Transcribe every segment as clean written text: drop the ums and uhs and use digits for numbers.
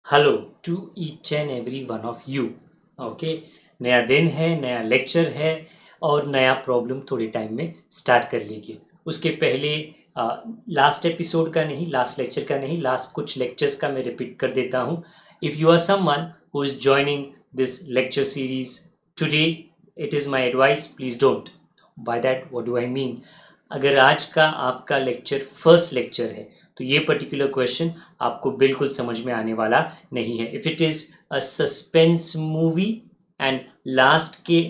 Hello to each and every one of you. Okay, नया दिन है, नया लेक्चर है और नया प्रॉब्लम थोड़े टाइम में स्टार्ट कर लीजिए। उसके पहले लास्ट एपिसोड का नहीं, लास्ट लेक्चर का नहीं, लास्ट कुछ लेक्चर्स का मैं रिपीट कर देता हूँ। If you are someone who is joining this lecture series today, it is my advice, please don't. By that what do I mean? अगर आज का आपका लेक्चर फर्स्ट लेक्चर है तो ये पर्टिकुलर क्वेश्चन आपको बिल्कुल समझ में आने वाला नहीं है। If it is a suspense movie and last के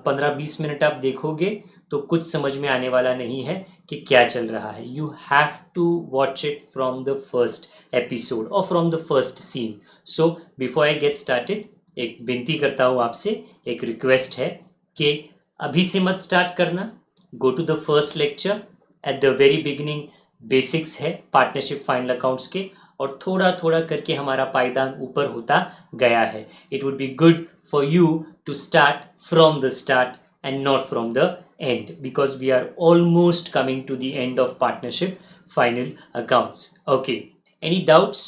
15-20 मिनट आप देखोगे तो कुछ समझ में आने वाला नहीं है कि क्या चल रहा है। You have to watch it from the first episode और from the first scene. So before I get started, एक विनती करता हूँ आपसे, एक रिक्वेस्ट है कि अभी से मत स्टार्ट करना। Go to the first lecture. At the very beginning basics है पार्टनरशिप फाइनल अकाउंट्स के, और थोड़ा थोड़ा करके हमारा पायदान ऊपर होता गया है। It would be good for you to start from the start and not from the end, because we are almost coming to the end of partnership final accounts. Okay, any doubts?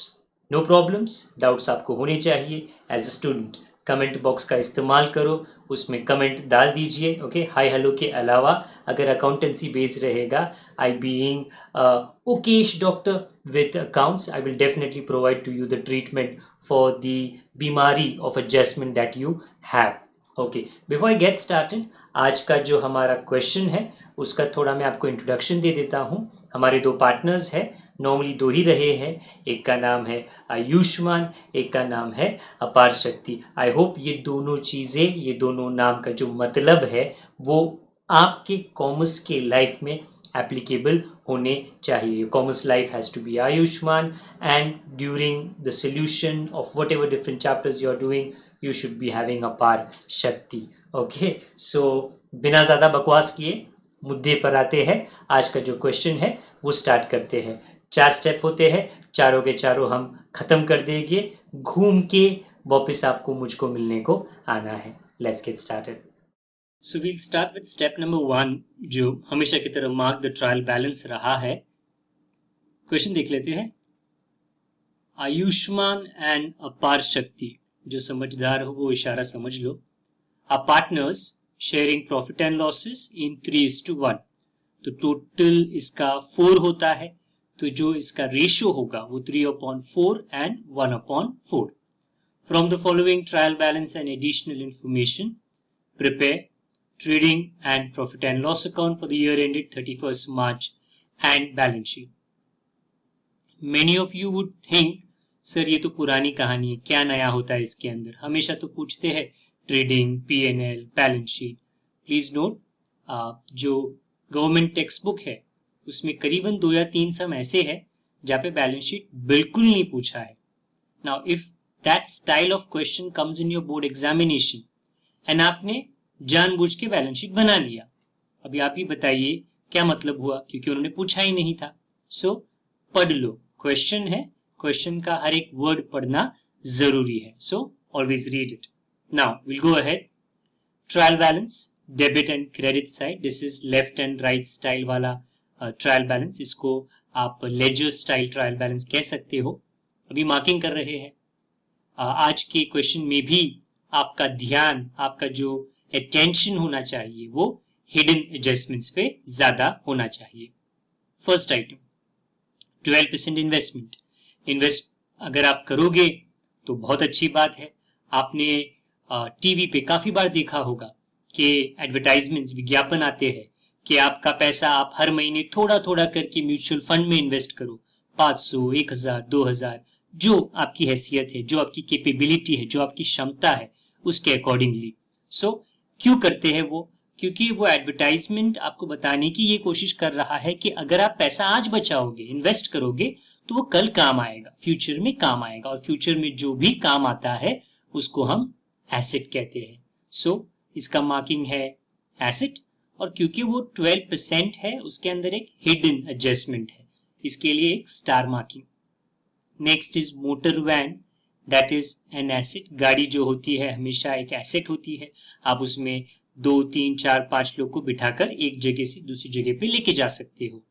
No problems. Doubts आपको होने चाहिए as a student। Comment box का इस्तेमाल करो, उसमें comment डाल दीजिए। Okay, hi hello के अलावा अगर अकाउंटेंसी बेस रहेगा, I being Okesh doctor with accounts, I will definitely provide to you the treatment for the बीमारी of adjustment that you have। Okay, before I get started, आज का जो हमारा क्वेश्चन है उसका थोड़ा मैं आपको इंट्रोडक्शन दे देता हूँ। हमारे दो पार्टनर्स हैं, नॉर्मली दो ही रहे हैं। एक का नाम है आयुष्मान, एक का नाम है अपार शक्ति। आई होप ये दोनों चीज़ें, ये दोनों नाम का जो मतलब है वो आपके कॉमर्स के लाइफ में एप्लीकेबल होने चाहिए। Commerce life has to be awesome, and during the solution of whatever different chapters you are doing, you should be having अपार शक्ति। ओके, सो बिना ज़्यादा बकवास किए मुद्दे पर आते हैं। आज का जो क्वेश्चन है वो स्टार्ट करते हैं। 4 स्टेप होते हैं, चारों के चारों हम खत्म कर देंगे, घूम के वापस आपको मुझको मिलने को आना है। Let's get started. So we'll start with step number 1, जो हमेशा की तरह मार्क द ट्रायल बैलेंस रहा है। क्वेश्चन देख लेते हैं। आयुष्मान एंड अपार शक्ति, जो समझदार हो वो इशारा समझ लो, are partners sharing profit and losses in 3:1। तो टोटल इसका 4 होता है, तो जो इसका रेशियो होगा वो 3/4 and 1/4। From the following trial balance and additional information, prepare trading and profit and loss account for the year ended 31st March and balance sheet. Many of you would think, sir ये तो पुरानी कहानी है, क्या नया होता है इसके अंदर? हमेशा तो पूछते हैं trading, PNL, balance sheet. Please note, जो गवर्नमेंट टेक्स्ट बुक है उसमें करीबन 2 या 3 सम ऐसे हैं जहाँ पे बैलेंस शीट बिल्कुल नहीं पूछा है। Now if that style of question comes in your board examination and आपने जानबूझ के बैलेंस शीट बना लिया, अभी आप ही बताइए क्या मतलब हुआ, क्योंकि उन्होंने पूछा ही नहीं था। सो पढ़ लो, क्वेश्चन है, क्वेश्चन का हर एक वर्ड पढ़ना जरूरी है। So always read it. Now will go ahead. Trial balance, debit and credit side, this is left and right style वाला ट्रायल बैलेंस। इसको आप लेजर स्टाइल ट्रायल बैलेंस कह सकते हो। अभी मार्किंग कर रहे हैं। आज के क्वेश्चन में भी आपका ध्यान, आपका जो अटेंशन होना चाहिए वो हिडन एडजस्टमेंट्स पे ज्यादा होना चाहिए। First item, 12% investment. इन्वेस्ट अगर आप करोगे तो बहुत अच्छी बात है। आपने टीवी पे काफी बार देखा होगा कि एडवर्टाइजमेंट्स, विज्ञापन आते हैं कि आपका पैसा आप हर महीने थोड़ा थोड़ा करके म्यूचुअल फंड में इन्वेस्ट करो, 500, 1000, 2000, जो आपकी हैसियत है, जो आपकी कैपेबिलिटी है, जो आपकी क्षमता है, उसके अकॉर्डिंगली। सो क्यों करते हैं वो? क्योंकि वो एडवर्टाइजमेंट आपको बताने की ये कोशिश कर रहा है कि अगर आप पैसा आज बचाओगे, इन्वेस्ट करोगे, तो वो कल काम आएगा, फ्यूचर में काम आएगा, और फ्यूचर में जो भी काम आता है उसको हम एसेट कहते हैं। सो इसका मार्किंग है एसेट, और क्योंकि वो 12% है उसके अंदर एक हिडन एडजस्टमेंट है, इसके लिए एक star marking. Next is motor van, that is an asset. गाड़ी जो होती है हमेशा एक एसेट होती है। आप उसमें 2, 3, 4, 5 लोग को बिठाकर एक जगह से दूसरी जगह पे लेके जा सकते हो।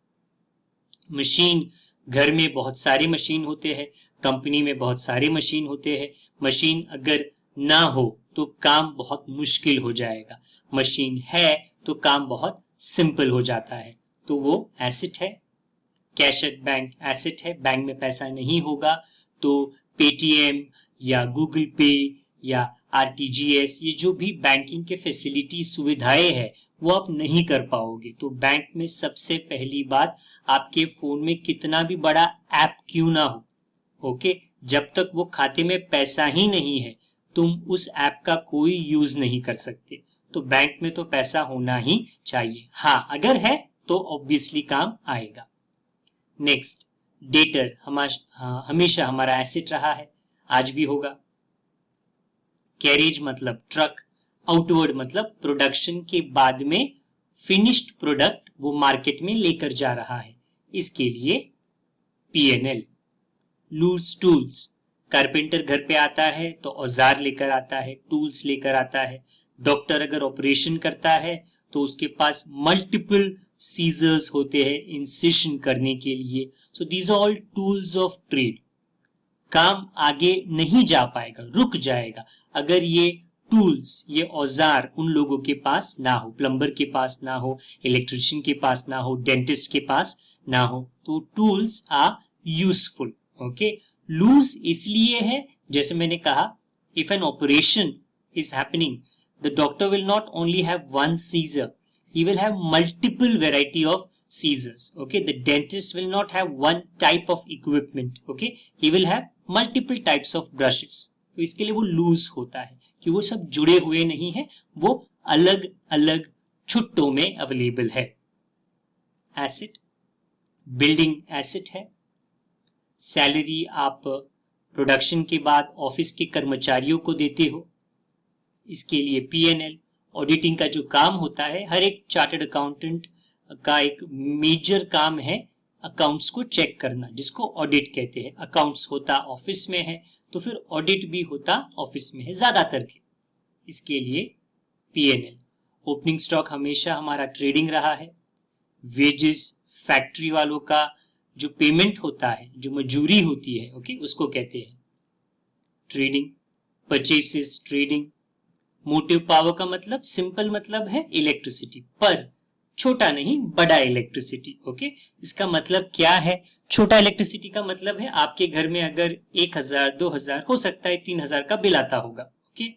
मशीन, घर में बहुत सारे मशीन होते हैं, कंपनी में बहुत सारे मशीन होते हैं, मशीन अगर ना हो तो काम बहुत मुश्किल हो जाएगा, मशीन है तो काम बहुत सिंपल हो जाता है, तो वो एसेट है। कैश एट बैंक एसेट है, बैंक में पैसा नहीं होगा तो पेटीएम या गूगल पे या आरटीजीएस, ये जो भी बैंकिंग के फैसिलिटी सुविधाएं है वो आप नहीं कर पाओगे। तो बैंक में सबसे पहली बात, आपके फोन में कितना भी बड़ा ऐप क्यों ना हो, ओके, जब तक वो खाते में पैसा ही नहीं है तुम उस ऐप का कोई यूज नहीं कर सकते। तो बैंक में तो पैसा होना ही चाहिए, हाँ अगर है तो ऑब्वियसली काम आएगा। नेक्स्ट, डेटर हमेशा हमारा एसेट रहा है, आज भी होगा। कैरेज मतलब ट्रक, आउटवर्ड मतलब प्रोडक्शन के बाद में फिनिश्ड प्रोडक्ट वो मार्केट में लेकर जा रहा है, इसके लिए पीएनएल। लूज टूल्स, कारपेंटर घर पे आता है तो औजार लेकर आता है, टूल्स लेकर आता है। डॉक्टर अगर ऑपरेशन करता है तो उसके पास मल्टीपल सीजर्स होते हैं इंसिशन करने के लिए। So these are all tools of trade. काम आगे नहीं जा पाएगा, रुक जाएगा अगर ये टूल्स, ये औजार उन लोगों के पास ना हो, प्लम्बर के पास ना हो, इलेक्ट्रिशियन के पास ना हो, डेंटिस्ट के पास ना हो। तो tools are useful, okay. Loose इसलिए है, जैसे मैंने कहा, if an operation is happening the doctor will not only have one scissor, he will have multiple variety of scissors, okay. The dentist will not have one type of equipment, okay, he will have multiple types of brushes। तो इसके लिए वो loose होता है कि वो सब जुड़े हुए नहीं है, वो अलग अलग छुट्टों में अवेलेबल है। एसेट, बिल्डिंग एसेट है। सैलरी आप प्रोडक्शन के बाद ऑफिस के कर्मचारियों को देते हो, इसके लिए पीएनएल। ऑडिटिंग का जो काम होता है, हर एक चार्टर्ड अकाउंटेंट का एक मेजर काम है अकाउंट्स को चेक करना, जिसको ऑडिट कहते हैं। अकाउंट्स होता ऑफिस में है तो फिर ऑडिट भी होता ऑफिस में है ज्यादातर के, इसके लिए पीएनएल। ओपनिंग स्टॉक हमेशा हमारा ट्रेडिंग रहा है। वेजेस, फैक्ट्री वालों का जो पेमेंट होता है, जो मजूरी होती है, ओके, उसको कहते हैं trading. Purchases, trading. Motive power का मतलब, सिंपल मतलब है इलेक्ट्रिसिटी, पर छोटा नहीं बड़ा इलेक्ट्रिसिटी, ओके। इसका मतलब क्या है? छोटा इलेक्ट्रिसिटी का मतलब है आपके घर में अगर 1000, 2000, हो सकता है 3000 का बिल आता होगा, ओके।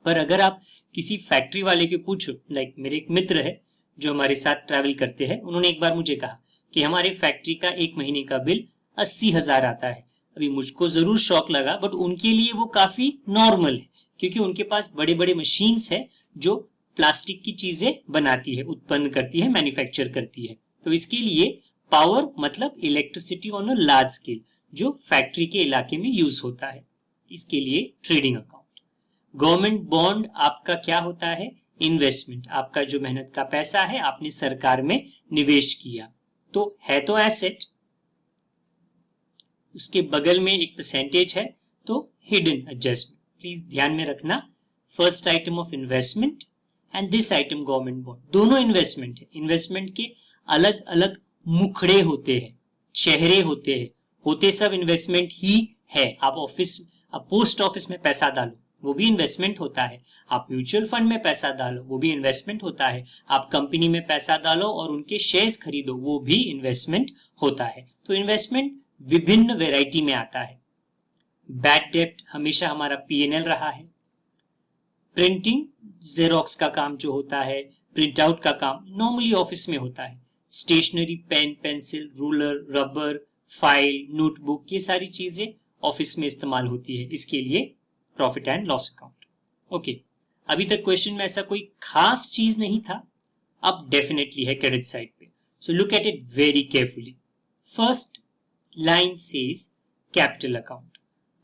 पर अगर आप किसी फैक्ट्री वाले के पूछो, लाइक मेरे एक मित्र है जो हमारे साथ ट्रैवल करते हैं, उन्होंने एक बार मुझे कहा कि हमारे फैक्ट्री का एक महीने का बिल 80,000 आता है। अभी मुझको जरूर शौक लगा, बट उनके लिए वो काफी नॉर्मल है, क्योंकि उनके पास बड़े बड़े मशीन्स है जो प्लास्टिक की चीजें बनाती है, उत्पन्न करती है, मैन्युफैक्चर करती है। तो इसके लिए पावर मतलब electricity on a large scale, जो फैक्ट्री के इलाके में यूज होता है, इसके लिए ट्रेडिंग अकाउंट। गवर्नमेंट बॉन्ड आपका क्या होता है? इन्वेस्टमेंट। आपका जो मेहनत का पैसा है आपने सरकार में निवेश किया, तो है तो एसेट। उसके बगल में एक परसेंटेज है तो हिडन एडजस्टमेंट। प्लीज ध्यान में रखना, first item of investment and this item government bond, दोनों इन्वेस्टमेंट है। इन्वेस्टमेंट के अलग अलग मुखड़े होते हैं, चेहरे होते हैं, होते सब इन्वेस्टमेंट ही है। आप पोस्ट ऑफिस में पैसा डालो, वो भी इन्वेस्टमेंट होता है। आप म्यूचुअल फंड में पैसा डालो, वो भी इन्वेस्टमेंट होता है। आप कंपनी में पैसा डालो और उनके शेयर्स खरीदो, वो भी इन्वेस्टमेंट होता है। तो इन्वेस्टमेंट विभिन्न वैरायटी में आता है। बैड डेब्ट हमेशा हमारा पीएनएल रहा है। प्रिंटिंग, जेरोक्स का काम जो होता है, प्रिंट आउट का काम नॉर्मली ऑफिस में होता है। Stationery, pen, pencil, ruler, rubber, file, notebook, ये सारी चीजें ऑफिस में इस्तेमाल होती है, इसके लिए profit and loss account, okay. अभी तक क्वेश्चन में ऐसा कोई खास चीज नहीं था, अब डेफिनेटली है क्रेडिट साइड पे। So look at it very carefully. First line says capital account.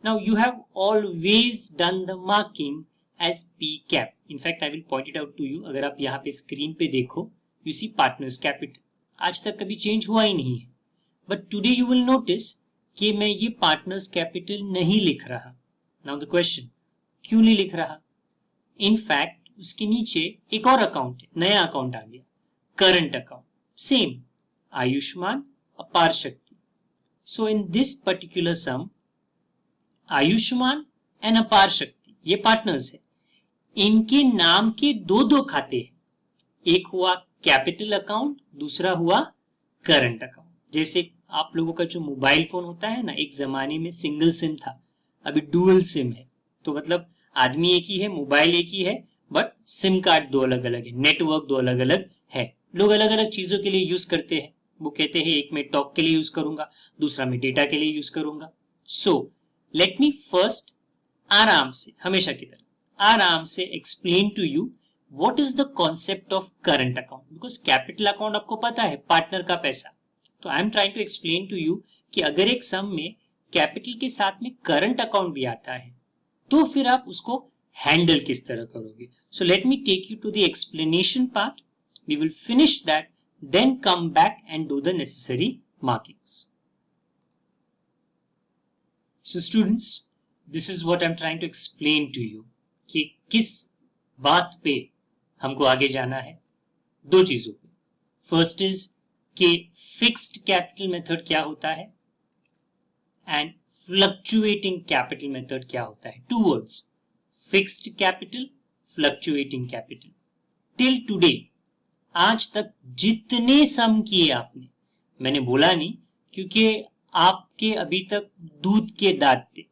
Now you have always done the marking as P cap. In fact, I will point it out to you. अगर आप यहाँ पे screen पे देखो, you see partners capital. आज तक कभी change हुआ ही नहीं है, but today you will notice कि मैं ये partners capital नहीं लिख रहा। Now the question, क्यों नहीं लिख रहा? In fact, उसके नीचे एक और अकाउंट है, नया अकाउंट आ गया, करंट अकाउंट, सेम, आयुष्मान, अपार शक्ति। So in this particular sum, Ayushman and अपार शक्ति, ये पार्टनर्स है, इनके नाम के दो दो खाते हैं, एक हुआ कैपिटल अकाउंट, दूसरा हुआ करंट अकाउंट। जैसे आप लोगों का जो मोबाइल फोन होता है ना, एक जमाने में सिंगल सिम था, अभी डुअल सिम है, तो मतलब आदमी एक ही है, मोबाइल एक ही है, बट सिम कार्ड दो अलग अलग है, नेटवर्क दो अलग अलग है, लोग अलग अलग चीजों के लिए यूज करते हैं। वो कहते हैं एक में टॉक के लिए यूज करूंगा, दूसरा में डेटा के लिए यूज करूंगा। सो लेट मी फर्स्ट आराम से, हमेशा की तरह आराम से explain to you what is the concept of current account, because capital account आपको पता है पार्टनर का पैसा, तो I am trying to explain to you कि अगर एक सम में कैपिटल के साथ में करंट अकाउंट भी आता है तो फिर आप उसको हैंडल किस तरह करोगे। So let me take you to the explanation part, we will finish that, then come back and do the necessary markings. So students, this is what I'm trying to explain to you कि किस बात पे हमको आगे जाना है, दो चीजों पे। फर्स्ट इज कि फिक्स्ड कैपिटल मेथड क्या होता है एंड फ्लक्चुएटिंग कैपिटल मेथड क्या होता है। Two words, fixed capital, fluctuating capital. Till today, आज तक जितने सम किए आपने, मैंने बोला नहीं क्योंकि आपके अभी तक दूध के दांत थे,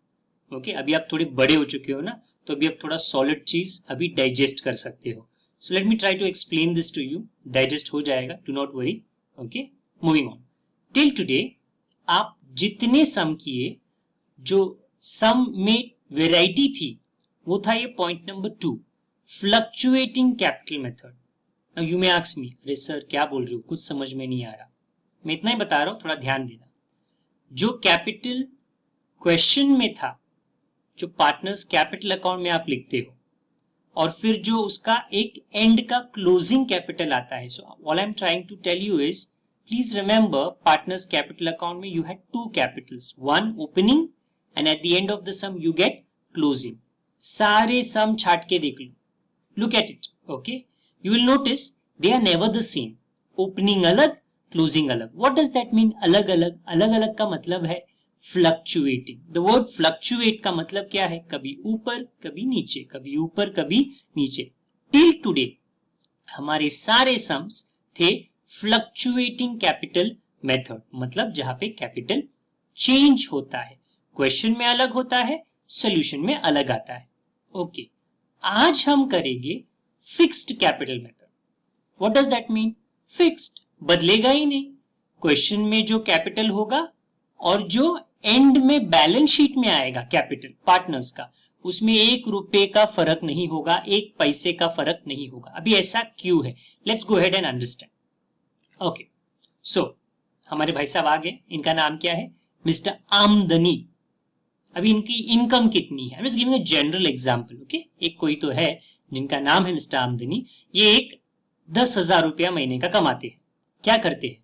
ओके, अभी आप थोड़े बड़े हो चुके हो ना, तो अभी आप थोड़ा सॉलिड चीज अभी डाइजेस्ट कर सकते हो। So let me try to explain this to you, digest हो जाएगा, do not worry, okay. Moving on, till today आप जितने सम किए, जो सम में वेराइटी थी वो था ये point number 2, fluctuating capital method. Now you may ask me, अरे सर क्या बोल रहे हो, कुछ समझ में नहीं आ रहा। मैं इतना ही बता रहा हूं, थोड़ा ध्यान देना। जो कैपिटल क्वेश्चन में था, जो पार्टनर्स कैपिटल अकाउंट में आप लिखते हो, और फिर जो उसका एक एंड का क्लोजिंग कैपिटल आता है। So all I am trying to tell you is, please remember partners capital account में you had two capitals, one opening and at the end of the sum you get closing. सारे sum छाट के देख लो, look at it, okay. You will notice they are never the same. Opening अलग, closing अलग. What does that mean? अलग अलग, अलग अलग का मतलब है fluctuating. The word fluctuate का मतलब क्या है? कभी ऊपर, कभी नीचे, कभी ऊपर, कभी नीचे. Till today, हमारे सारे sums थे fluctuating capital method. मतलब जहां पे capital change होता है. Question में अलग होता है, solution में अलग आता है. Okay. आज हम करेंगे fixed capital method. What does that mean? Fixed, बदलेगा ही नहीं। क्वेश्चन में जो कैपिटल होगा और जो एंड में बैलेंस शीट में आएगा कैपिटल पार्टनर्स का, उसमें 1 रुपए का फर्क नहीं होगा, 1 पैसे का फर्क नहीं होगा। अभी ऐसा क्यों है? Let's go ahead and understand. Okay, so हमारे भाई साहब आ गए, इनका नाम क्या है? मिस्टर आमदनी। अभी इनकी इनकम कितनी है? आई am just giving a general example, okay. एक कोई तो है जिनका नाम है मिस्टर आमदनी, ये एक 10,000 रुपया महीने का कमाते हैं। क्या करते हैं?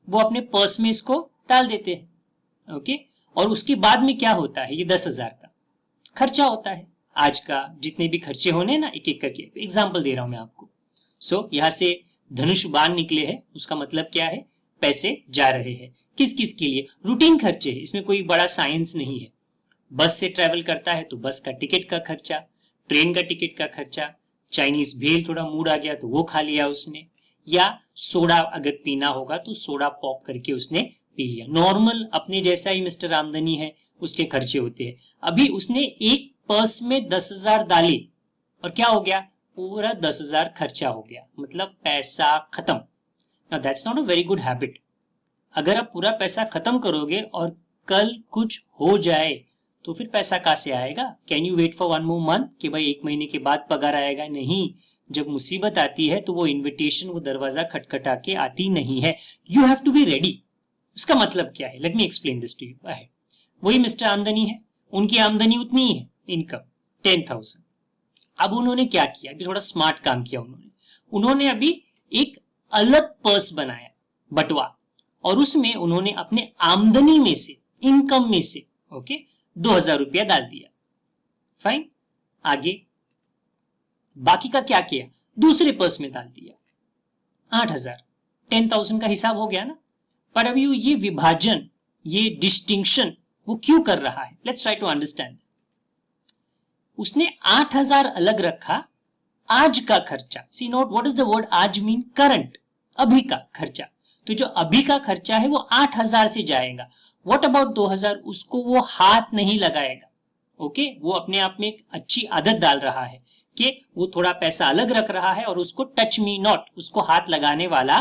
वो अपने पर्स में इसको डाल देते हैं, ओके। और उसके बाद में क्या होता है? ये 10,000 का खर्चा होता है। आज का जितने भी खर्चे होने ना, एक एक करके एग्जाम्पल दे रहा हूं मैं आपको। सो यहां से धनुष बाण निकले हैं, उसका मतलब क्या है? पैसे जा रहे हैं। किस किस के लिए? रूटीन खर्चे है, इसमें कोई बड़ा साइंस नहीं है। बस से ट्रेवल करता है तो बस का टिकट का खर्चा, ट्रेन का टिकट का खर्चा, चाइनीज भेल थोड़ा मूड आ गया तो वो खा लिया उसने, या सोडा अगर पीना होगा तो सोडा पॉप करके उसने पी लिया। नॉर्मल अपने जैसा ही मिस्टर आमदनी है, उसके खर्चे होते हैं। अभी उसने एक पर्स में 10,000 डाले और क्या हो गया? पूरा 10,000 खर्चा हो गया, मतलब पैसा खत्म। Now that's not a very good habit. अगर आप पूरा पैसा खत्म करोगे और कल कुछ हो जाए तो फिर पैसा कहां से आएगा? Can you wait for 1 more month कि भाई 1 महीने के बाद पगार आएगा? नहीं। जब मुसीबत आती है तो वो इन्विटेशन, वो दरवाजा खटखटा के आती नहीं है। You have to be ready. उसका मतलब क्या है? Let me explain this to you. वही मिस्टर आमदनी है, उनकी आमदनी उतनी है, इनकम 10,000। अब उन्होंने क्या किया? अभी थोड़ा स्मार्ट काम किया उन्होंने अभी एक अलग पर्स बनाया, बटवा, और उसमें उन्होंने अपने आमदनी में से, इनकम में से, ओके, 2,000 रुपया डाल दिया। फाइन। आगे बाकी का क्या किया? दूसरे पर्स में डाल दिया 8,000। 10,000 का हिसाब हो गया ना। पर अभी ये विभाजन, ये डिस्टिंक्शन वो क्यों कर रहा है? Let's try to understand. उसने 8,000 अलग रखा आज का खर्चा। See note what is the word आज मीन? करंट, अभी का खर्चा। तो जो अभी का खर्चा है वो 8,000 से जाएगा। What about 2,000? उसको वो हाथ नहीं लगाएगा। ओके, वो अपने आप में एक अच्छी आदत डाल रहा है कि वो थोड़ा पैसा अलग रख रहा है और उसको टच मी नॉट, उसको हाथ लगाने वाला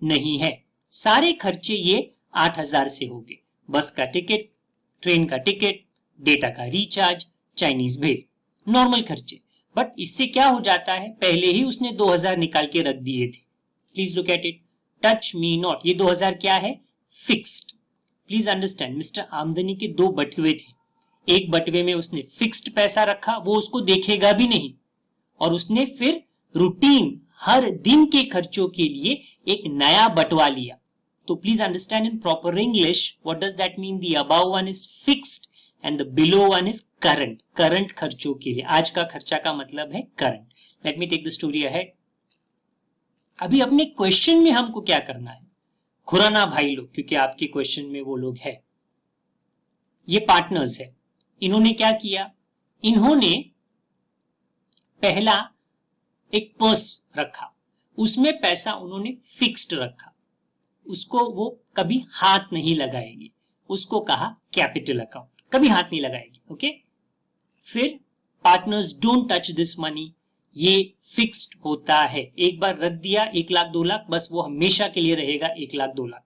नहीं है। सारे खर्चे ये 8,000 से होंगे। बस का टिकट, ट्रेन का टिकट, डेटा का रिचार्ज, चाइनीज भेल, नॉर्मल खर्चे। बट इससे क्या हो जाता है, पहले ही उसने 2,000 निकाल के रख दिए थे। Please look at it, touch me not. ये 2,000 क्या है? फिक्स्ड। प्लीज अंडरस्टैंड, मिस्टर आमदनी के दो बटुए थे। एक बटुए में उसने फिक्स्ड पैसा रखा, वो उसको देखेगा भी नहीं, और उसने फिर रूटीन हर दिन के खर्चों के लिए एक नया बटवा लिया। तो please understand in proper English, what does that mean? The above one is fixed and the below one is current. करंट खर्चों के लिए, आज का खर्चा का मतलब है current. Let me take the story ahead. अभी अपने क्वेश्चन में हमको क्या करना है? खुराना भाई लोग, क्योंकि आपके क्वेश्चन में वो लोग है, ये पार्टनर्स है। इन्होंने क्या किया? इन्होंने पहला एक पर्स रखा, उसमें पैसा उन्होंने फिक्स्ड रखा, उसको वो कभी हाथ नहीं लगाएगी। उसको कहा कैपिटल अकाउंट, कभी हाथ नहीं लगाएगी। ओके, फिर partners don't touch this money, ये फिक्स्ड होता है। एक बार रख दिया 1 लाख 2 लाख, बस वो हमेशा के लिए रहेगा 1 लाख 2 लाख।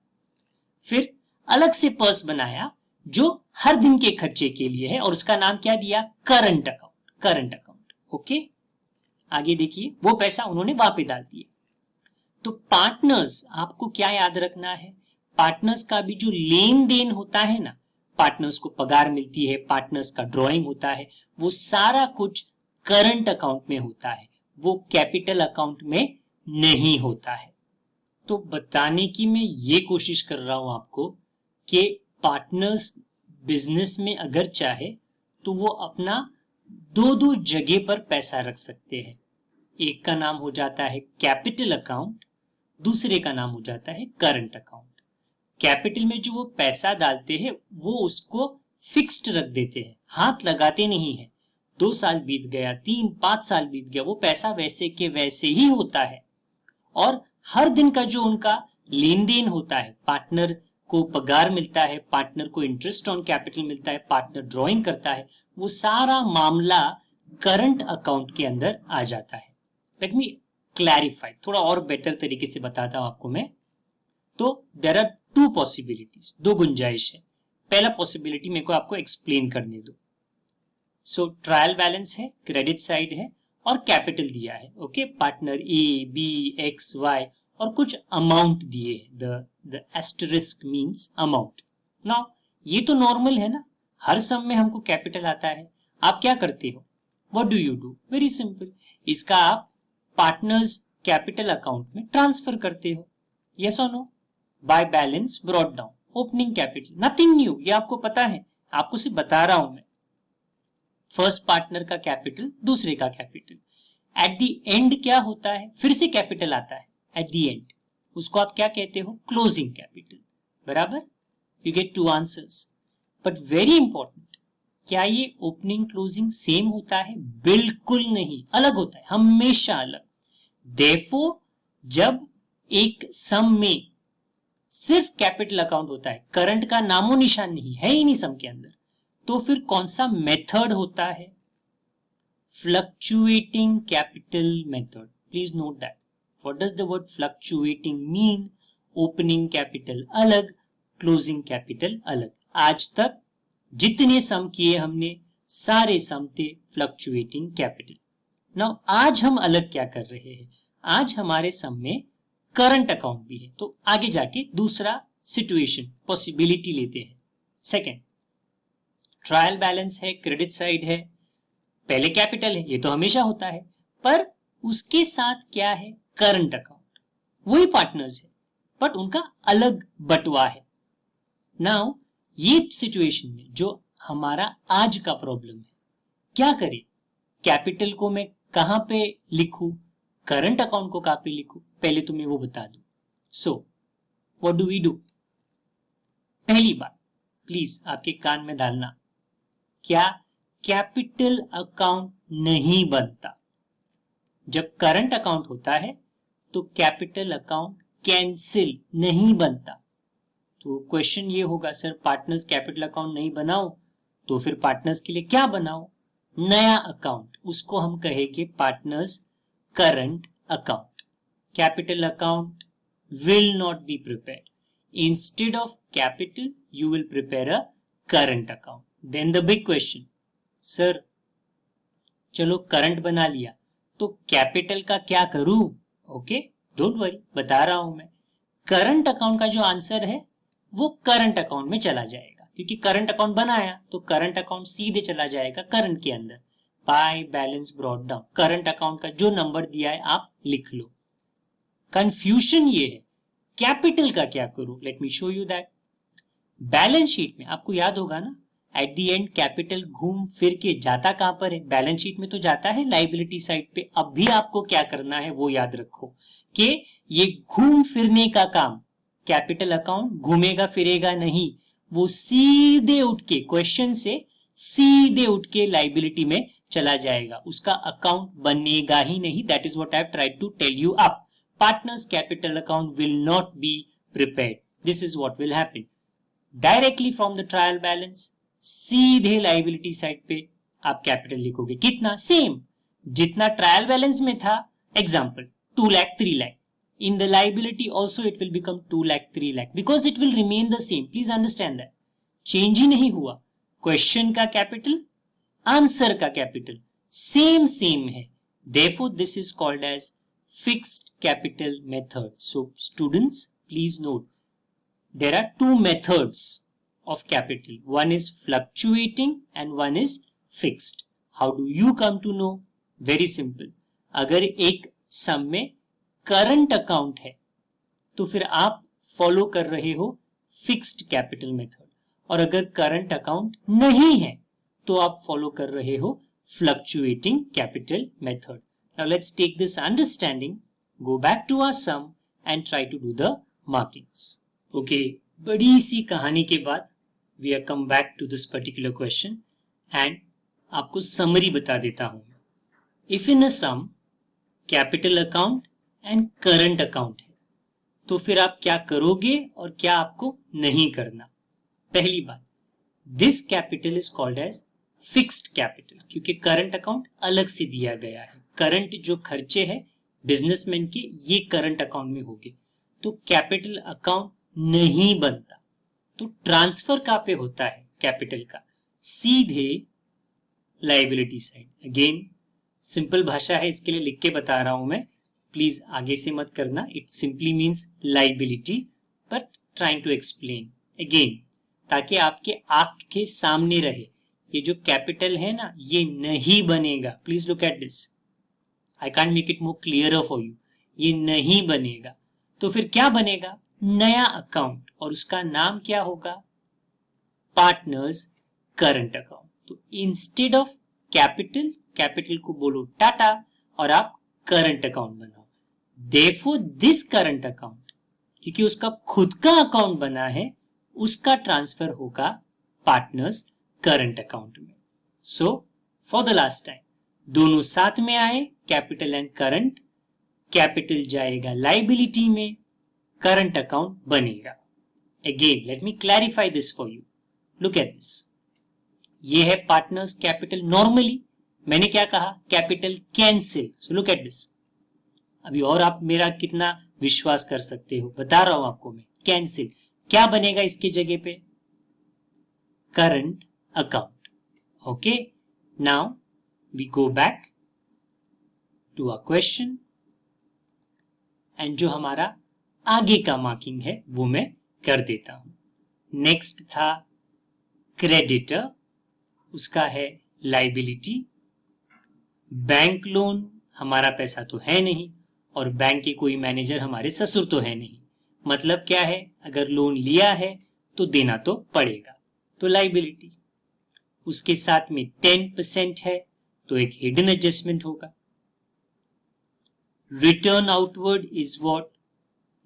फिर अलग से पर्स बनाया जो हर दिन के खर्चे के लिए है, और उसका नाम क्या दिया? Current account. Current account. Okay, आगे देखिए, वो पैसा उन्होंने वहां पे डाल दिया। तो पार्टनर्स, आपको क्या याद रखना है? पार्टनर्स का भी जो लेन देन होता है ना, पार्टनर्स को पगार मिलती है, पार्टनर्स का ड्रॉइंग होता है, वो सारा कुछ करंट अकाउंट में होता है, वो कैपिटल अकाउंट में नहीं होता है। तो बताने की मैं ये कोशिश कर रहा हूं आपको कि पार्टनर्स बिजनेस में अगर चाहे तो वो अपना दो दो जगह पर पैसा रख सकते हैं। एक का नाम हो जाता है कैपिटल अकाउंट, दूसरे का नाम हो जाता है करंट अकाउंट। कैपिटल में जो वो पैसा डालते हैं वो उसको फिक्स्ड रख देते हैं, हाथ लगाते नहीं है। 2 साल बीत गया, 3-5 साल बीत गया, वो पैसा वैसे के वैसे ही होता है। और हर दिन का जो उनका लेन देन होता है, पार्टनर को पगार मिलता है, पार्टनर को इंटरेस्ट ऑन कैपिटल मिलता है, पार्टनर ड्रॉइंग करता है, वो सारा मामला करंट अकाउंट के अंदर आ जाता है। लेट मी क्लैरिफाई, थोड़ा और बेटर तरीके से बताता हूं आपको मैं। तो देयर आर 2 पॉसिबिलिटीज, 2 गुंजाइश है। पहला पॉसिबिलिटी मेरे को आपको एक्सप्लेन करने दो। सो ट्रायल बैलेंस है, क्रेडिट साइड है, और कैपिटल दिया है। ओके, पार्टनर ए, बी, एक्स, वाई, और कुछ अमाउंट दिए है। The asterisk means amount. Now ये तो नॉर्मल है ना, हर सम में हमको कैपिटल आता है। आप क्या करते हो? What do you do? Very simple, इसका आप पार्टनर्स कैपिटल अकाउंट में ट्रांसफर करते हो। यस और no? By balance brought down, opening capital, nothing new, ये आपको पता है, आपको सिर्फ बता रहा हूं मैं। फर्स्ट पार्टनर का कैपिटल, दूसरे का कैपिटल, एट द एंड क्या होता है? फिर से कैपिटल आता है एट द एंड, उसको आप क्या कहते हो? Closing capital. बराबर? You get 2 answers. But very important, क्या ये ओपनिंग क्लोजिंग सेम होता है? बिल्कुल नहीं, अलग होता है, हमेशा अलग। देयरफॉर जब एक सम में सिर्फ कैपिटल अकाउंट होता है, करंट का नामो निशान नहीं है ही नहीं सम के अंदर, तो फिर कौन सा मेथड होता है? Fluctuating capital method. Please note that. What does the word fluctuating mean? Opening capital अलग, क्लोजिंग कैपिटल अलग। आज तक जितने सम किए हमने, सारे सम थे फ्लक्चुएटिंग कैपिटल। नाउ आज हम अलग क्या कर रहे हैं? आज हमारे सम में करंट अकाउंट भी है, तो आगे जाके दूसरा सिचुएशन, पॉसिबिलिटी लेते हैं। सेकेंड, ट्रायल बैलेंस है, क्रेडिट साइड है, पहले कैपिटल है, ये तो हमेशा होता है, पर उसके साथ क्या है? Current account. वही पार्टनर्स है बट उनका अलग बटवा है। नाउ ये सिचुएशन में जो हमारा आज का प्रॉब्लम है, क्या करें? कैपिटल को मैं कहां पे लिखूं, करंट अकाउंट को कहां पे लिखूं? पहले तो मैं वो बता दूं। So what do we do? पहली बात, प्लीज आपके कान में डालना, क्या कैपिटल अकाउंट नहीं बनता। जब करंट अकाउंट होता है तो कैपिटल अकाउंट कैंसिल नहीं बनता। तो क्वेश्चन ये होगा, सर पार्टनर्स कैपिटल अकाउंट नहीं बनाओ तो फिर पार्टनर्स के लिए क्या बनाओ? नया अकाउंट, उसको हम कहेंगे partners current account. Capital account will not be prepared. Instead of capital, you will prepare a current account. Then the big question, sir, चलो करंट बना लिया तो कैपिटल का क्या करूं? ओके, डोंट वरी, बता रहा हूं मैं। करंट अकाउंट का जो आंसर है वो करंट अकाउंट में चला जाएगा, क्योंकि करंट अकाउंट बनाया तो करंट अकाउंट सीधे चला जाएगा करंट के अंदर। Bye balance brought down, current account का जो नंबर दिया है आप लिख लो। कंफ्यूजन ये है कैपिटल का क्या करूं? Late me show you that. Balance sheet में आपको याद होगा ना, एट द एंड कैपिटल घूम फिर के जाता कहां पर है? बैलेंस शीट में तो जाता है लायबिलिटी साइड पे। अब भी आपको क्या करना है वो याद रखो कि ये घूम फिरने का काम, कैपिटल अकाउंट घूमेगा फिरेगा नहीं, वो सीधे उठ के क्वेश्चन से सीधे उठ के लायबिलिटी में चला जाएगा, उसका अकाउंट बनेगा ही नहीं। That is what I have tried to tell you up. Partners capital account will not be prepared. This is what will happen. Directly from the trial balance, सीधे liability side पे आप कैपिटल लिखोगे। कितना? Same जितना trial balance में था। Example 2 lakh 3 lakh, in the liability also it will become 2 lakh 3 lakh because it will remain the same. Please understand that. Change ही नहीं हुआ। क्वेश्चन का कैपिटल, आंसर का कैपिटल सेम है। Therefore this is called as fixed capital method. So students, please note, there are two methods of capital. One is fluctuating and one is fixed. How do you come to know? Very simple. अगर एक सम में current account है तो फिर आप follow कर रहे हो फिक्स्ड कैपिटल मेथड, और अगर करंट अकाउंट नहीं है तो आप फॉलो कर रहे हो fluctuating capital method. Now let's take this understanding, go back to our sum and try to do the markings. Okay, बड़ी सी कहानी के बाद we have come back to this particular question and आपको समरी बता देता हूं। If in a sum capital account and current account है तो फिर आप क्या करोगे और क्या आपको नहीं करना? पहली बात, this capital is called as fixed capital, क्योंकि करंट अकाउंट अलग से दिया गया है। करंट जो खर्चे हैं बिजनेसमैन के, ये करंट अकाउंट में होंगे, तो कैपिटल अकाउंट नहीं बनता। तो ट्रांसफर कहां पे होता है कैपिटल का? सीधे लायबिलिटी साइड। अगेन सिंपल भाषा है, इसके लिए लिख के बता रहा हूं मैं, प्लीज आगे से मत करना। It simply means liability, but trying to explain again ताकि आपके आंख के सामने रहे। ये जो कैपिटल है ना, ये नहीं बनेगा। Please look at this, I can't make it more clear for you. ये नहीं बनेगा तो फिर क्या बनेगा? नया अकाउंट, और उसका नाम क्या होगा? Partners current account. तो इंस्टेड ऑफ कैपिटल, कैपिटल को बोलो टाटा और आप करंट अकाउंट बनाओ। देयरफॉर दिस करंट अकाउंट, क्योंकि उसका खुद का अकाउंट बना है, उसका ट्रांसफर होगा पार्टनर्स करंट अकाउंट में। So for the last time दोनों साथ में आए, कैपिटल एंड करंट। कैपिटल जाएगा लायबिलिटी में, करंट अकाउंट बनेगा। Again let me clarify this for you. Look at this, ये है पार्टनर्स कैपिटल। नॉर्मली मैंने क्या कहा? Capital cancel. So look at this. अभी और आप मेरा कितना विश्वास कर सकते हो, बता रहा हूं आपको मैं। कैंसिल, क्या बनेगा इसकी जगह पे? Current account. Okay, now we go back to our question and जो हमारा आगे का मार्किंग है वो मैं कर देता हूं। नेक्स्ट था क्रेडिटर, उसका है लायबिलिटी। बैंक लोन, हमारा पैसा तो है नहीं और बैंक के कोई मैनेजर हमारे ससुर तो है नहीं। मतलब क्या है? अगर लोन लिया है तो देना तो पड़ेगा, तो लायबिलिटी। उसके साथ में 10% है तो एक हिडन एडजस्टमेंट होगा। Return outward is what?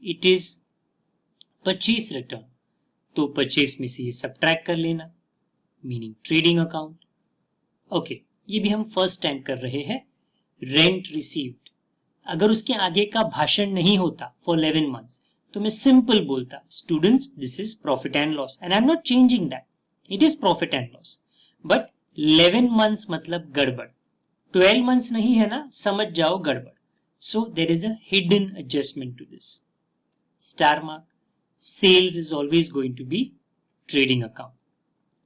It is purchase return. तो परचेस में से ये सब्ट्रैक्ट कर लेना, मीनिंग ट्रेडिंग अकाउंट। ओके, ये भी हम फर्स्ट टाइम कर रहे हैं। रेंट रिसीव्ड, अगर उसके आगे का भाषण नहीं होता फॉर 11 मंथ्स तो मैं सिंपल बोलता students this is profit and loss and I am not changing that, it is profit and loss. But 11 months मतलब गड़बड़, 12 मंथ्स नहीं है ना, समझ जाओ गड़बड़। So there is a hidden adjustment to this. Star mark, sales is always going to be trading account.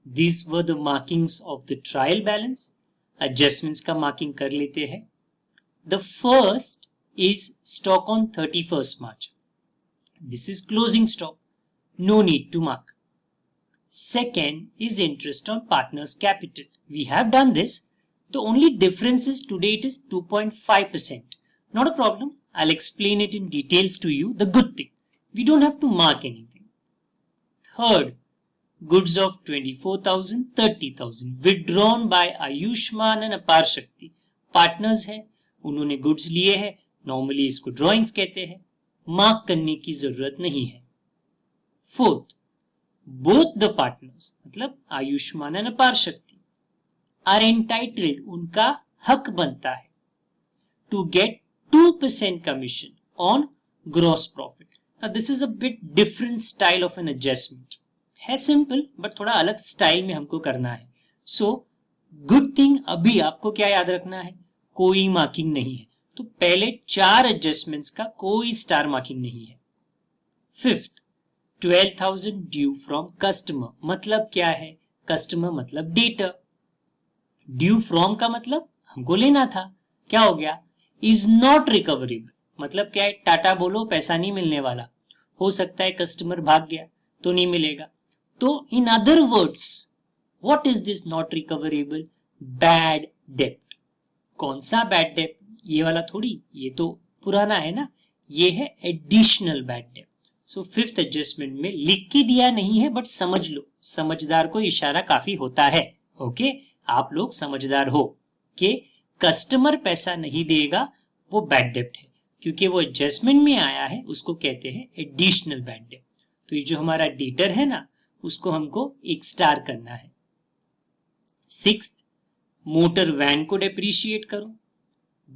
These were the markings of the trial balance. Adjustments का marking कर लेते हैं। The first is stock on 31st March. This is closing stock. No need to mark. Second is interest on partner's capital. We have done this. The only difference is today it is 2.5%. Not a problem. I'll explain it in details to you. The good thing, we don't have to mark anything. Third, goods of 24,000, 30,000 withdrawn by Ayushman and Apar Shakti. Partners है, उन्होंने goods लिए हैं, normally इसको drawings कहते हैं, mark करने की जरूरत नहीं है। फोर्थ, बोथ द पार्टनर्स मतलब आयुष्मान एंड अपार शक्ति आर एंटाइटल्ड, उनका हक बनता है to get 2% commission on gross profit. Now this is a bit different style of an adjustment, है सिंपल बट थोड़ा अलग स्टाइल में हमको करना है। सो गुड थिंग, अभी आपको क्या याद रखना है, कोई मार्किंग नहीं है, तो पहले 4 एडजस्टमेंट्स का कोई स्टार मार्किंग नहीं है। फिफ्थ, 12,000 ड्यू फ्रॉम कस्टमर, मतलब क्या है, कस्टमर मतलब डेटर, ड्यू फ्रॉम का मतलब हमको लेना था, क्या हो गया, इज नॉट रिकवरेबल, मतलब क्या है, टाटा बोलो पैसा नहीं मिलने वाला, हो सकता है कस्टमर भाग गया तो नहीं मिलेगा। तो in other words what is this not recoverable, bad डेप्ट। कौन सा बैड डेप्ट, ये वाला थोड़ी, ये तो पुराना है ना, ये है एडिशनल बैड डेप्ट। सो फिफ्थ एडजस्टमेंट में लिख के दिया नहीं है बट समझ लो, समझदार को इशारा काफी होता है। ओके, आप लोग समझदार हो कि कस्टमर पैसा नहीं देगा वो बैड डेप्ट है, क्योंकि वो एडजस्टमेंट में आया है, उसको कहते हैं एडिशनल बैड डेप्ट। तो ये जो हमारा डेटर है ना, उसको हमको एक स्टार करना है। सिक्स्थ, मोटर वैन को डेप्रीशिएट करो,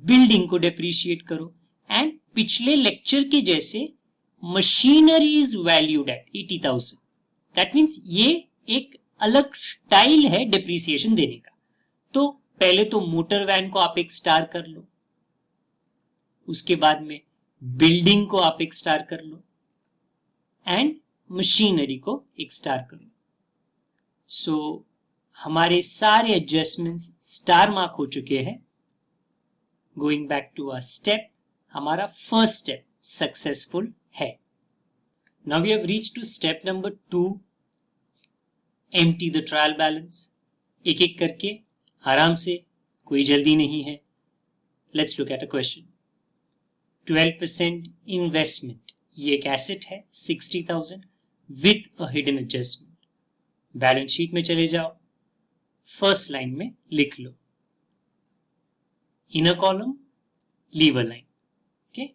बिल्डिंग को डेप्रीशिएट करो, एंड पिछले लेक्चर के जैसे machinery is valued at 80,000। That means ये एक अलग स्टाइल है डेप्रीसिएशन देने का। तो पहले तो मोटर वैन को आप एक स्टार कर लो, उसके बाद में बिल्डिंग को आप एक स्टार कर लो, एंड मशीनरी को एक स्टार करो। सो हमारे सारे एडजस्टमेंट्स स्टार मार्क हो चुके हैं। Going back to a step, हमारा फर्स्ट स्टेप सक्सेसफुल है। Now we have reached to step number 2, empty the trial balance. एक एक करके आराम से, कोई जल्दी नहीं है। Let's look at a question. 12% investment, ये एक एसेट है 60,000 with a hidden adjustment. Balance sheet में चले जाओ, फर्स्ट लाइन में लिख लो, inner column leave a line. Okay,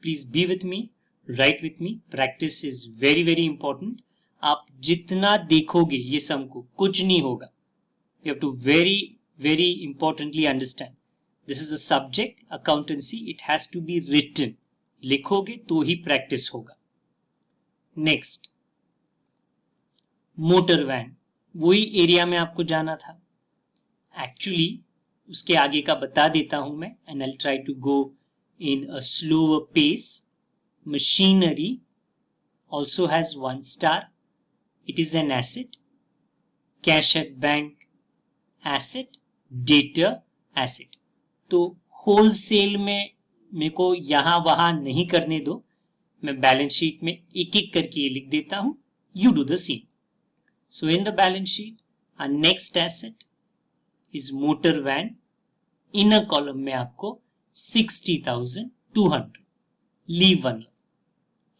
please be with me, write with me, practice is very very important. आप जितना देखोगे ये सम को कुछ नहीं होगा। You have to very very importantly understand this is a subject accountancy, it has to be written, लिखोगे तो ही प्रैक्टिस होगा। नेक्स्ट, मोटर वैन, वही एरिया में आपको जाना था। एक्चुअली उसके आगे का बता देता हूं मैं, and I try to go in a slower pace. Machinery also has 1 star, it is an asset, cash at bank asset, debtor asset। तो होलसेल में मेरे को यहां वहां नहीं करने दो, मैं बैलेंस शीट में एक एक करके लिख देता हूं, you do the same. So in the balance sheet our next asset is motor van, inner column में आपको 60,200 लीव वन,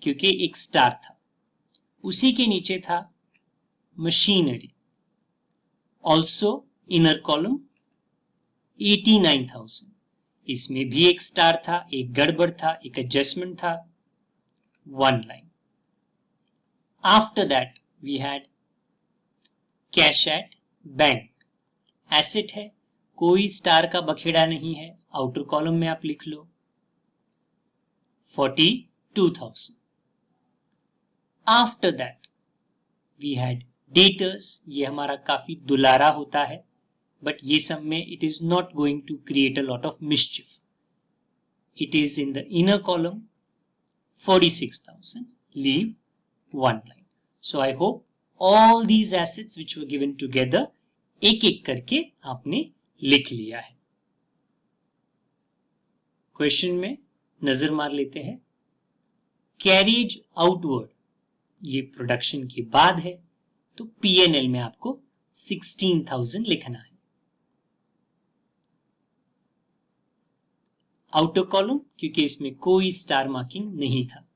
क्योंकि एक स्टार था। उसी के नीचे था मशीनरी, ऑल्सो इनर कॉलम 89,000, इसमें भी एक स्टार था, एक गड़बड़ था, एक एडजस्टमेंट था, 1 लाइन। After that we had cash at bank, asset है, कोई स्टार का बखेड़ा नहीं है, आउटर कॉलम में आप लिख लो 42,000. After that we had debtors, ये हमारा काफी दुलारा होता है, बट ये सब में it is not going to create a lot of mischief. It is in the inner column 46,000, leave one line. So I hope all these assets which were given together एक एक करके आपने लिख लिया है. क्वेश्चन में नजर मार लेते हैं. कैरिज आउटवर्ड, ये प्रोडक्शन के बाद है, तो P&L में आपको 16,000 लिखना है. आउटर कॉलम, क्योंकि इसमें कोई स्टार मार्किंग नहीं था.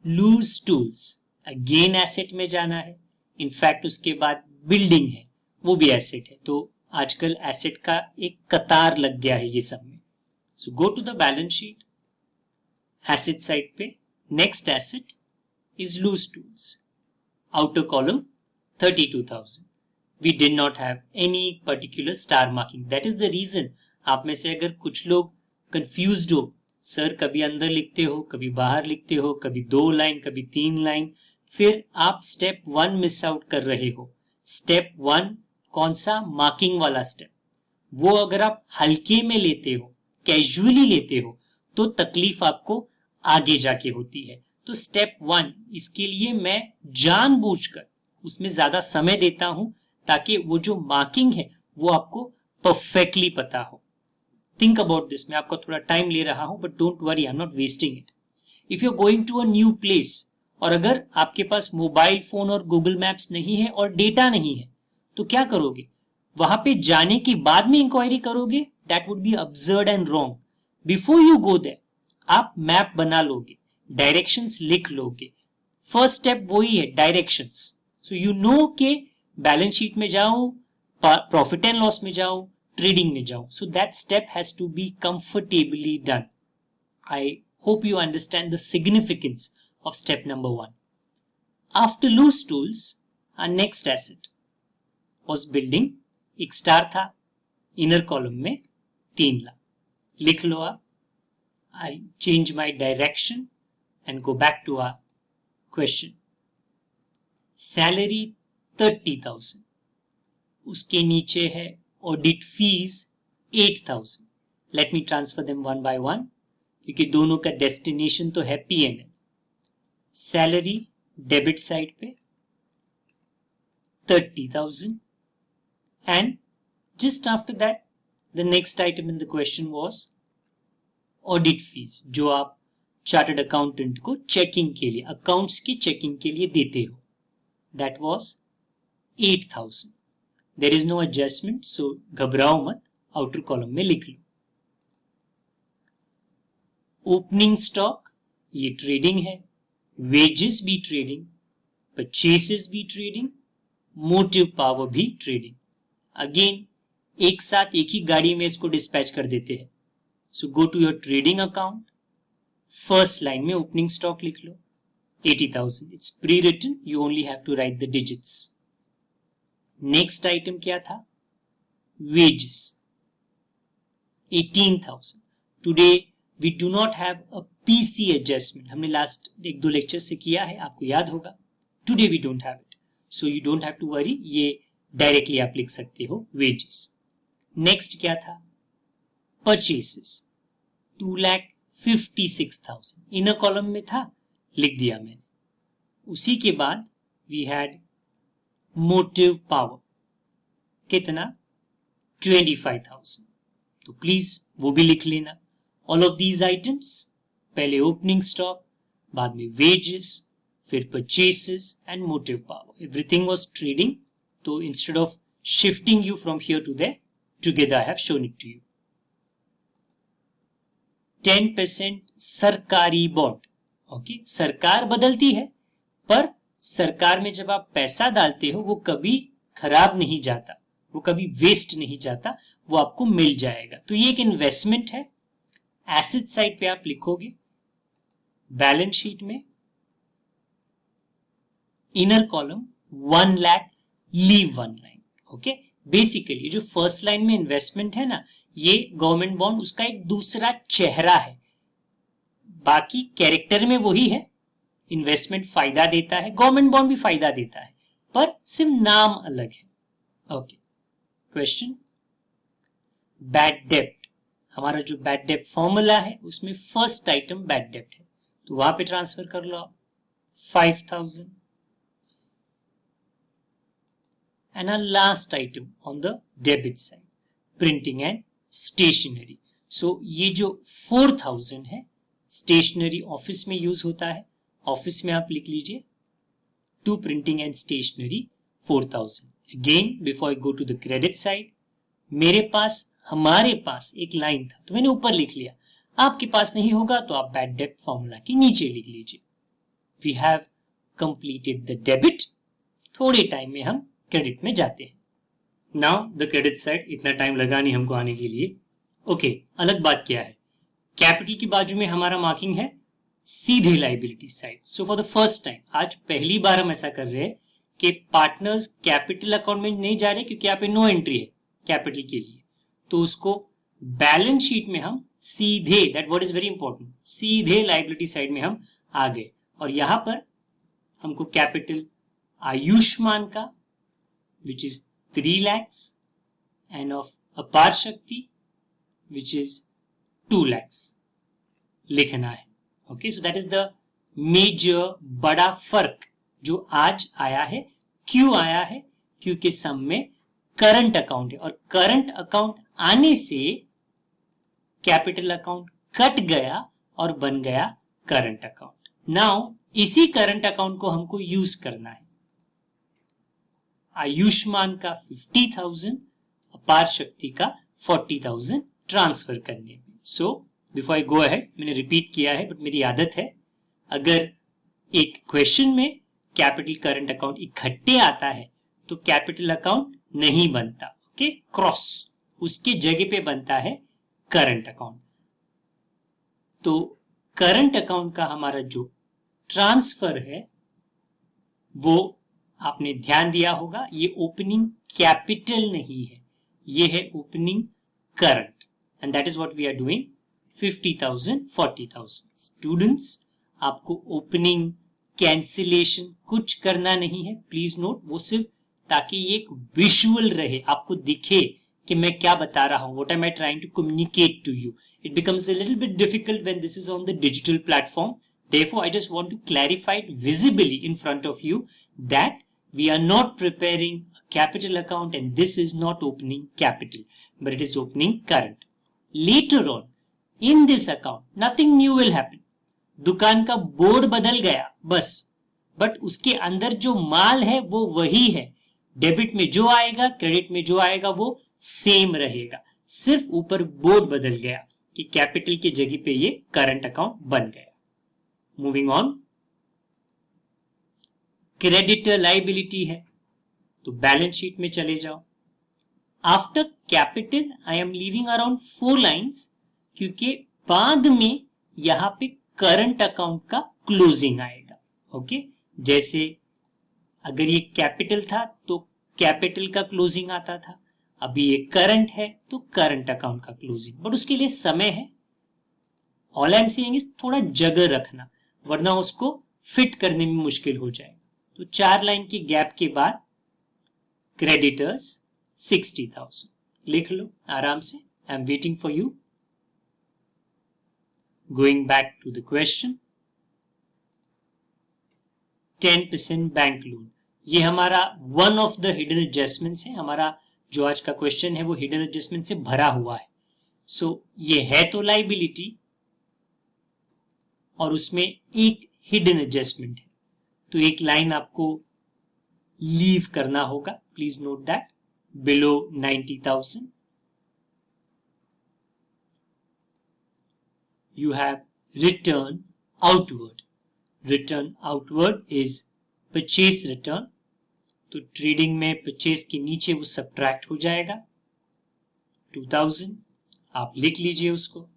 लूज टूल्स, अगेन एसेट में जाना है. इनफैक्ट उसके बाद बिल्डिंग है, वो भी एसेट है. तो आजकल एसेट का एक कतार लग गया है ये सब में. So go to the balance sheet. Asset side पे next asset is loose tools. Outer column 32,000. We did not have any particular star marking. That is the reason आप में से अगर कुछ लोग confused हो, सर कभी अंदर लिखते हो, कभी बाहर लिखते हो, कभी 2 लाइन, कभी 3 लाइन, फिर आप स्टेप 1 मिस आउट कर रहे हो. स्टेप 1 कौन सा? मार्किंग वाला स्टेप. वो अगर आप हल्के में लेते हो, कैजुअली लेते हो, तो तकलीफ आपको आगे जाके होती है. तो स्टेप 1, इसके लिए मैं जानबूझकर उसमें ज्यादा समय देता हूं ताकि वो जो मार्किंग है वो आपको परफेक्टली पता हो. Think about this. मैं आपका थोड़ा टाइम ले रहा हूं, but don't worry, I am not wasting it. If you are going to a new place, और अगर आपके पास मोबाइल फोन और गूगल मैप्स नहीं है और डेटा नहीं है, तो क्या करोगे? वहां पे जाने के बाद में इंक्वायरी करोगे? That would be absurd and wrong. Before you go there आप मैप बना लोगे, डायरेक्शंस लिख लोगे. फर्स्ट स्टेप वही है, डायरेक्शंस. सो यू नो के बैलेंस शीट में जाओ, प्रॉफिट एंड लॉस में जाओ, ट्रेडिंग में जाओ. So that step has to be comfortably done. I hope you understand the significance of step number 1. After loose tools, our next asset was building. एक star था, inner column में 3 लाख. लिख लो आप. I change my direction and go back to our question. Salary 30,000. उसके नीचे है audit fees 8,000. Let me transfer them one by one, क्योंकि दोनों का डेस्टिनेशन तो है P&L. सैलरी डेबिट साइड पे 30,000, and just after that the next item in the question was audit fees, जो आप चार्टर्ड अकाउंटेंट को चेकिंग के लिए, अकाउंट्स की चेकिंग के लिए देते हो. That was 8,000. There is no adjustment, so घबराओ मत, आउटर कॉलम में लिख लो. ओपनिंग स्टॉक, ये ट्रेडिंग है. वेजेस भी ट्रेडिंग, परचेसेस भी ट्रेडिंग, मोटिव पावर भी ट्रेडिंग. अगेन एक साथ एक ही गाड़ी में इसको डिस्पैच कर देते हैं. So go to your trading account. First line में ओपनिंग स्टॉक लिख लो 80,000. It's pre-written, you only have to write the digits. Next item क्या था? Wages 18,000. Today we do not have a PC adjustment. हमने last 1-2 lecture से किया है, आपको याद होगा. Today we don't have it, so you don't have to worry. ये डायरेक्टली आप लिख सकते हो wages. Next क्या था? Purchases 2,56,000. इनर कॉलम में था, लिख दिया मैंने. उसी के बाद वी हैड मोटिव पावर, कितना? 25,000. तो प्लीज वो भी लिख लेना. ऑल ऑफ दीज आइटम्स, पहले ओपनिंग स्टॉक, बाद में वेजेस, फिर purchases and motive power. Everything was trading. तो instead of shifting you from here to there, together I have shown it to you. 10% सरकारी बॉन्ड. ओके, सरकार बदलती है, पर सरकार में जब आप पैसा डालते हो वो कभी खराब नहीं जाता, वो कभी वेस्ट नहीं जाता, वो आपको मिल जाएगा. तो ये एक इन्वेस्टमेंट है. एसेट साइड पे आप लिखोगे बैलेंस शीट में inner column 1 lakh, leave 1 line. Okay, basically जो फर्स्ट लाइन में इन्वेस्टमेंट है ना, ये गवर्नमेंट बॉन्ड उसका एक दूसरा चेहरा है. बाकी कैरेक्टर में वही है, इन्वेस्टमेंट फायदा देता है, गवर्नमेंट बॉन्ड भी फायदा देता है, पर सिर्फ नाम अलग है. ओके, क्वेश्चन, बैड डेप्ट. हमारा जो बैड डेप्ट फॉर्मूला है उसमें फर्स्ट आइटम बैड डेप्ट है, तो वहां पे ट्रांसफर कर लो आप 5000. And our last item on the debit side, printing and stationery. So ये जो 4000 है, स्टेशनरी ऑफिस में यूज होता है, ऑफिस में आप लिख लीजिए to printing and stationery 4000. Again before I go to the credit side, हमारे पास एक लाइन था तो मैंने ऊपर लिख लिया. आपके पास नहीं होगा तो आप बैड डेब्ट फॉर्मूला के नीचे लिख लीजिए. We have completed the debit. थोड़े टाइम में हम क्रेडिट में जाते हैं. नाउ द क्रेडिट साइड, इतना टाइम लगा नहीं हमको आने के लिए. ओके, अलग बात क्या है, कैपिटल की बाजू में हमारा मार्किंग है सीधे liability side. So for the first time, आज पहली बार हम ऐसा कर रहे हैं कि पार्टनर्स कैपिटल अकाउंट में नहीं जा रहे क्योंकि यहाँ पे नो एंट्री है कैपिटल के लिए, तो उसको बैलेंस शीट में हम सीधे, that word is very important, सीधे लाइबिलिटी साइड में हम आ गए. और यहां पर हमको कैपिटल आयुष्मान का which is 3 lakhs and of अपार शक्ति which is 2 lakhs लिखना है. Okay, so that is the major बड़ा फर्क जो आज आया है. क्यों आया है? क्योंकि सम में करंट अकाउंट है और करंट अकाउंट आने से कैपिटल अकाउंट कट गया और बन गया करंट अकाउंट. नाउ इसी करंट अकाउंट को हमको यूज करना है आयुष्मान का 50,000, अपार शक्ति का 40,000 ट्रांसफर करने में. सो बिफोर आई गो अहेड, मैंने रिपीट किया है बट मेरी आदत है, अगर एक क्वेश्चन में कैपिटल करंट अकाउंट इकट्ठे आता है तो कैपिटल अकाउंट नहीं बनता. ओके, क्रॉस, उसके जगह पे बनता है करंट अकाउंट. तो करंट अकाउंट का हमारा जो ट्रांसफर है वो आपने ध्यान दिया होगा, ये ओपनिंग कैपिटल नहीं है, ये है opening current. And that is what we are doing. 50,000, 40,000. Students, आपको ओपनिंग कैंसिलेशन कुछ करना नहीं है, प्लीज नोट. वो सिर्फ ताकि ये एक विजुअल रहे, आपको दिखे कि मैं क्या बता रहा हूं, what am I trying to communicate to you. It becomes a little bit difficult when this is on the digital platform. Therefore, I just want to clarify it visibly in front of you that we are not preparing a capital account and this is not opening capital, but it is opening current. Later on, in this account, nothing new will happen. दुकान का board बदल गया बस, but उसके अंदर जो माल है वो वही है. डेबिट में जो आएगा, क्रेडिट में जो आएगा वो सेम रहेगा, सिर्फ ऊपर बोर्ड बदल गया कि कैपिटल की जगह पे ये करंट अकाउंट बन गया. मूविंग ऑन, क्रेडिटर लाइबिलिटी है तो बैलेंस शीट में चले जाओ. After capital I am leaving around 4 lines क्योंकि बाद में यहां पे करंट अकाउंट का क्लोजिंग आएगा. ओके, जैसे अगर ये कैपिटल था तो कैपिटल का क्लोजिंग आता था, अभी ये करंट है तो करंट अकाउंट का क्लोजिंग, बट उसके लिए समय है. All I am saying is थोड़ा जगह रखना, वरना उसको फिट करने में मुश्किल हो जाए. तो 4 लाइन के गैप के बाद क्रेडिटर्स 60,000 लिख लो आराम से. I am waiting for you. Going back to the question, 10% bank loan, ये हमारा one of the hidden adjustments है. हमारा जो आज का क्वेश्चन है वो हिडन एडजस्टमेंट से भरा हुआ है. सो ये है तो लाइबिलिटी और उसमें एक हिडन एडजस्टमेंट है, तो एक लाइन आपको लीव करना होगा. Please note that below 90,000 you have return outward. Return outward is purchase return. तो ट्रेडिंग में परचेज के नीचे वो सब्ट्रैक्ट हो जाएगा 2000. आप लिख लीजिए उसको.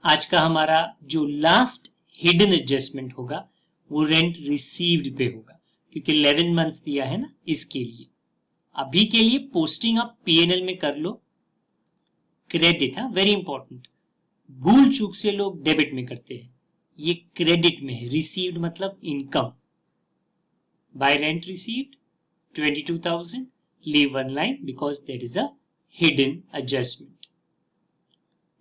आज का हमारा जो लास्ट हिडन एडजस्टमेंट होगा वो रेंट रिसीव्ड पे होगा, क्योंकि 11 मंथ्स दिया है ना, इसके लिए। अभी के लिए पोस्टिंग आप पीएनएल में कर लो, क्रेडिट, हाँ वेरी इंपॉर्टेंट, भूल चूक से लोग डेबिट में करते हैं, ये क्रेडिट में है। रिसीव्ड मतलब income, bye rent received 22,000, leave one line because there is a hidden adjustment.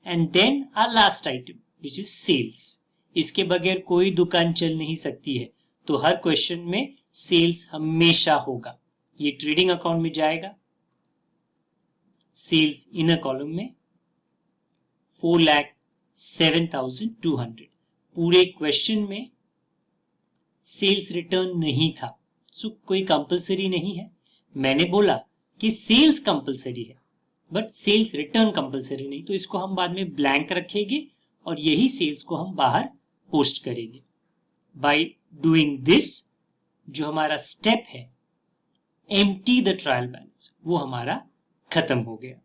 And then our last item which is sales. इसके बगैर कोई दुकान चल नहीं सकती है, तो हर क्वेश्चन में सेल्स हमेशा होगा। ये ट्रेडिंग अकाउंट में जाएगा, सेल्स इन अ कॉलम में 4,07,200। पूरे क्वेश्चन में सेल्स रिटर्न नहीं था, सो कोई कंपलसरी नहीं है। मैंने बोला कि सेल्स कंपलसरी है बट सेल्स रिटर्न कंपलसरी नहीं, तो इसको हम बाद में ब्लैंक रखेंगे और यही सेल्स को हम बाहर पोस्ट करेंगे। बाय डूइंग दिस, जो हमारा स्टेप है एम्प्टी द ट्रायल बैलेंस, वो हमारा खत्म हो गया।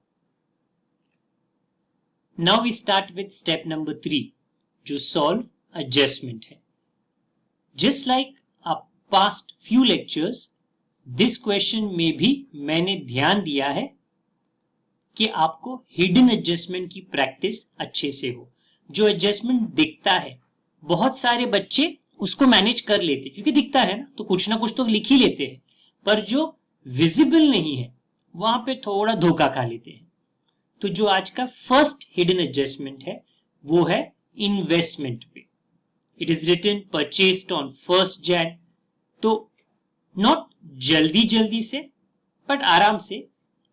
Now we start with step number 3, जो सॉल्व एडजस्टमेंट है। Just like a past few lectures, this question में भी मैंने ध्यान दिया है कि आपको हिडन एडजस्टमेंट की प्रैक्टिस अच्छे से हो। जो एडजस्टमेंट दिखता है, बहुत सारे बच्चे उसको मैनेज कर लेते, क्योंकि दिखता है ना कुछ तो लिख ही लेते हैं, पर जो विजिबल नहीं है वहां पे थोड़ा धोखा खा लेते हैं। तो जो आज का फर्स्ट हिडन एडजस्टमेंट है वो है इन्वेस्टमेंट पे। It is written purchased on 1st Jan, तो नॉट जल्दी से बट आराम से,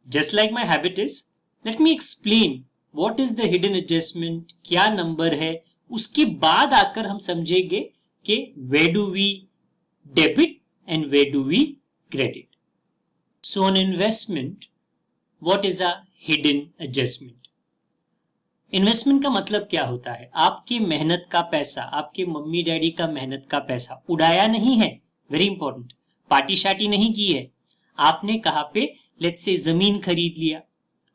just like my habit is, let me explain what is the hidden adjustment, क्या नंबर है, उसके बाद आकर हम समझेंगे कि where do we debit and where do we credit. So on investment, what is a hidden adjustment? Investment का मतलब क्या होता है? आपकी मेहनत का पैसा, आपके मम्मी डैडी का मेहनत का पैसा उड़ाया नहीं है, वेरी इंपॉर्टेंट, पार्टी शार्टी नहीं की है। आपने कहां पे, लेट्स से जमीन खरीद लिया,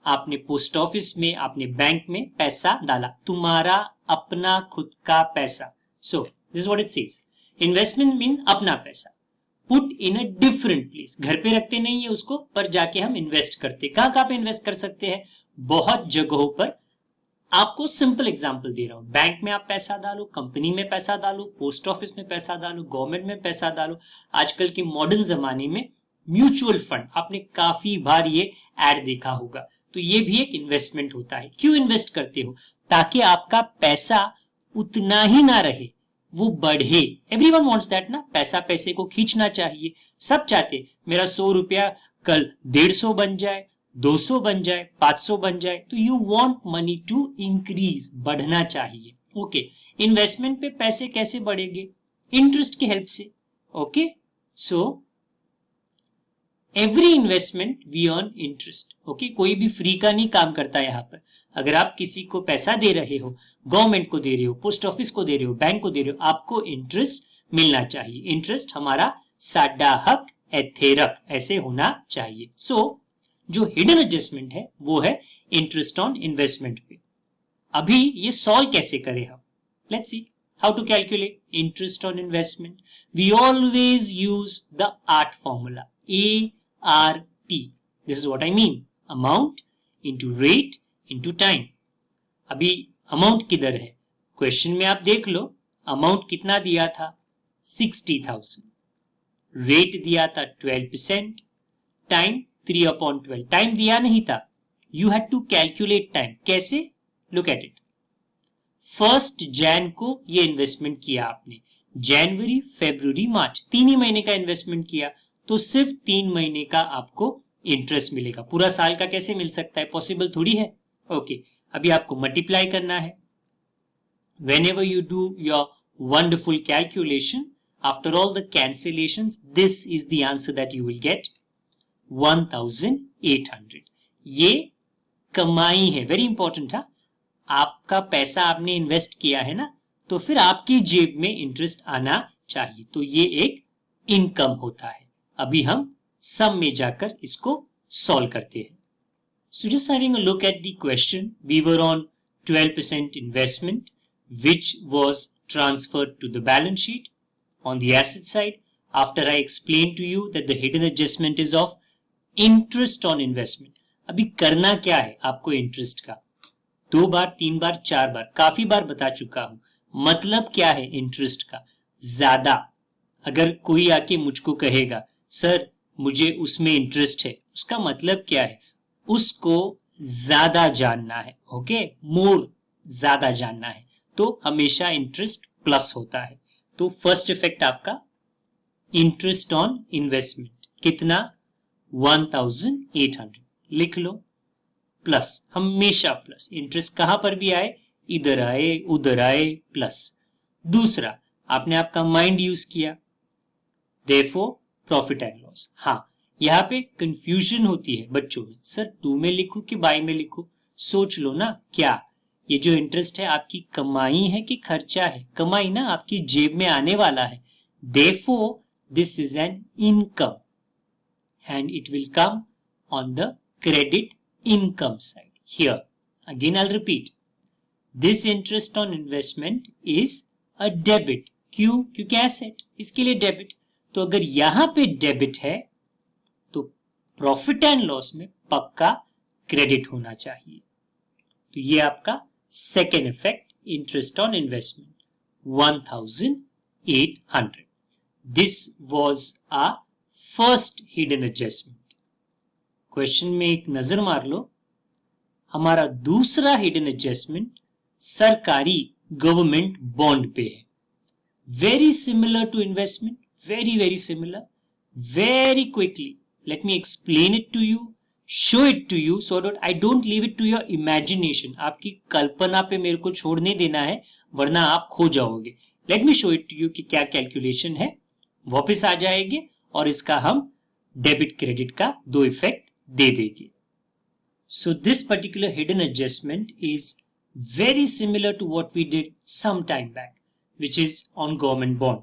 आपने पोस्ट ऑफिस में, आपने बैंक में पैसा डाला, तुम्हारा अपना खुद का पैसा। So this what it says, investment mean अपना पैसा, put in a different place. घर पे रखते नहीं है उसको, पर जाके हम इन्वेस्ट करते। कहां पे इन्वेस्ट कर सकते हैं? बहुत जगहों पर। आपको सिंपल एग्जांपल दे रहा हूं, बैंक में आप पैसा डालो, कंपनी में पैसा डालो, पोस्ट ऑफिस में पैसा डालो, गवर्नमेंट में पैसा डालो। आजकल के मॉडर्न जमाने में म्यूचुअल फंड, आपने काफी बार ये ऐड देखा होगा, तो ये भी एक इन्वेस्टमेंट होता है। क्यों इन्वेस्ट करते हो? ताकि आपका पैसा उतना ही ना रहे, वो बढ़े। एवरीवन वांट्स दैट ना, पैसा पैसे को खींचना चाहिए, सब चाहते मेरा 100 रुपया कल 150 बन जाए, 200 बन जाए, 500 बन जाए, तो you want money to increase, बढ़ना चाहिए। ओके, इन्वेस्टमेंट पे पैसे कैसे बढ़ेंगे? इंटरेस्ट की हेल्प से। Okay, so every investment we earn interest. Okay, कोई भी फ्री का नहीं काम करता यहां पर। अगर आप किसी को पैसा दे रहे हो, गवर्नमेंट को दे रहे हो, पोस्ट ऑफिस को दे रहे हो, बैंक को दे रहे हो, आपको इंटरेस्ट मिलना चाहिए। इंटरेस्ट हमारा साडा हक एथेरक ऐसे होना चाहिए। सो जो हिडन एडजस्टमेंट है वो है इंटरेस्ट ऑन इन्वेस्टमेंट पे। अभी ये सॉल्व कैसे करें हम? Let's see how to calculate interest on investment. We always use the art formula, ART। This is what I mean, amount into rate into time. अभी अमाउंट किधर है? क्वेश्चन में आप देख लो, अमाउंट कितना दिया था? 60,000। रेट दिया था 12%, टाइम 3/12। टाइम दिया नहीं था, you had to calculate time. कैसे? Look at it. 1st Jan को ये इन्वेस्टमेंट किया आपने, जनवरी, फरवरी, मार्च, 3 ही महीने का इन्वेस्टमेंट किया, तो सिर्फ 3 महीने का आपको इंटरेस्ट मिलेगा। पूरा साल का कैसे मिल सकता है? पॉसिबल थोड़ी है। ओके, अभी आपको मल्टीप्लाई करना है। Whenever you do your wonderful calculation, after all the cancellations, this is the answer that you will get, 1,800। ये कमाई है, वेरी इंपॉर्टेंट है। आपका पैसा आपने इन्वेस्ट किया है ना, तो फिर आपकी जेब में इंटरेस्ट आना चाहिए, तो ये एक इनकम होता है। अभी हम सम में जाकर इसको सॉल्व करते हैं। So just having a look at the question, we were on 12% investment, which was transferred to the balance sheet. On the asset side, after I explained to you that the hidden adjustment is of interest on investment. अभी करना क्या है आपको interest का? 2 बार, 3 बार, 4 बार, काफी बार बता चुका हूं. मतलब क्या है इंटरेस्ट का? ज्यादा. अगर कोई आके मुझको कहेगा सर मुझे उसमें इंटरेस्ट है, उसका मतलब क्या है? उसको ज्यादा जानना है. ओके, मोर, ज्यादा जानना है. तो हमेशा इंटरेस्ट प्लस होता है. तो फर्स्ट इफेक्ट आपका इंटरेस्ट ऑन इन्वेस्टमेंट कितना? 1800. लिख लो. प्लस, हमेशा प्लस. इंटरेस्ट कहां पर भी आए, इधर आए उधर आए, प्लस. दूसरा, आपने आपका माइंड यूज किया, देयरफॉर प्रॉफिट एंड लॉस. हाँ, यहां पे कंफ्यूजन होती है बच्चों में, सर टू में लिखूं कि बाय में लिखूं? सोच लो ना. क्या ये जो इंटरेस्ट है आपकी कमाई है कि खर्चा है? कमाई ना, आपकी जेब में आने वाला है. Therefore this is an income and it will come on the credit income side. Here again I'll repeat, this interest on investment is a debit. क्यों? क्योंकि एसेट, इसके लिए डेबिट. तो अगर यहां पे डेबिट है तो प्रॉफिट एंड लॉस में पक्का क्रेडिट होना चाहिए. तो ये आपका second effect, interest on investment 1800. This was a first hidden adjustment. Question में एक नजर मार लो. हमारा दूसरा हिडन एडजस्टमेंट सरकारी गवर्नमेंट बॉन्ड पे है. Very similar to investment, very very similar. Very quickly let me explain it to you, show it to you, so that I don't leave it to your imagination. आपकी कल्पना पे मेरे को छोड़ने देना है, वरना आप खो जाओगे. Let me show it to you कि क्या कैलकुलेशन है. वापस आ जाएंगे और इसका हम डेबिट क्रेडिट का 2 इफेक्ट दे देंगे. So this particular hidden adjustment is very similar to what we did some time back, which is on government bond.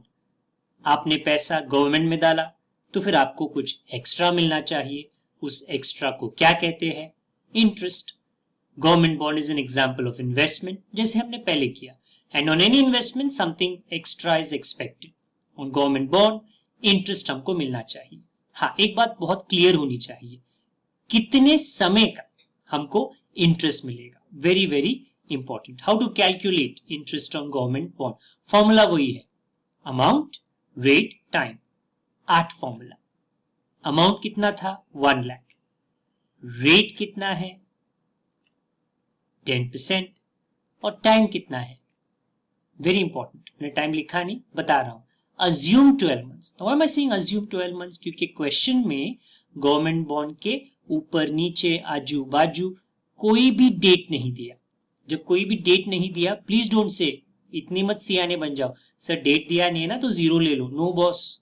आपने पैसा गवर्नमेंट में डाला तो फिर आपको कुछ एक्स्ट्रा मिलना चाहिए. उस एक्स्ट्रा को क्या कहते हैं? Interest. Government bond is an example of investment, जैसे हमने पहले किया. And on any investment something extra is expected. On government bond interest हमको मिलना चाहिए. हाँ, एक बात बहुत क्लियर होनी चाहिए, कितने समय का हमको इंटरेस्ट मिलेगा. Very very important. How to calculate interest on government bond? Formula वही है, अमाउंट, रेट, टाइम. 8 फॉर्मूला. अमाउंट कितना था? 1 लाख. रेट कितना है? 10%. और टाइम कितना है? वेरी इंपॉर्टेंट, मैंने टाइम लिखा नहीं, बता रहा हूं. Assume 12 months. Now why am I saying assume 12 months? क्योंकि क्वेश्चन में गवर्नमेंट बॉन्ड के ऊपर नीचे आजू बाजू कोई भी डेट नहीं दिया. जब कोई भी डेट नहीं दिया, प्लीज डोंट से, इतनी मत सियाने बन जाओ, सर डेट दिया नहीं है ना तो 0 ले लो. No boss.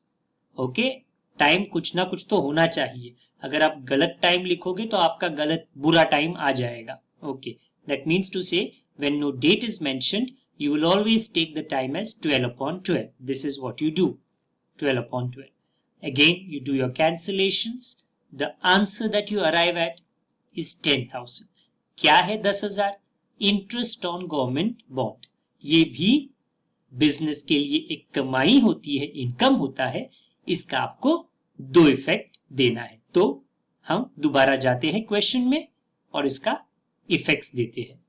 ओके, टाइम कुछ ना कुछ तो होना चाहिए. अगर आप गलत टाइम लिखोगे तो आपका गलत बुरा टाइम आ जाएगा. Okay, that means to say when no date is mentioned, you will always take the time as 12 upon 12. This is what you do, 12 upon 12. Again, you do your cancellations. The answer that you arrive at is 10,000. क्या है 10,000? Interest on government bond. ये भी business के लिए एक कमाई होती है, इनकम होता है. इसका आपको 2 इफेक्ट देना है. तो हम दोबारा जाते हैं क्वेश्चन में और इसका इफेक्ट्स देते हैं.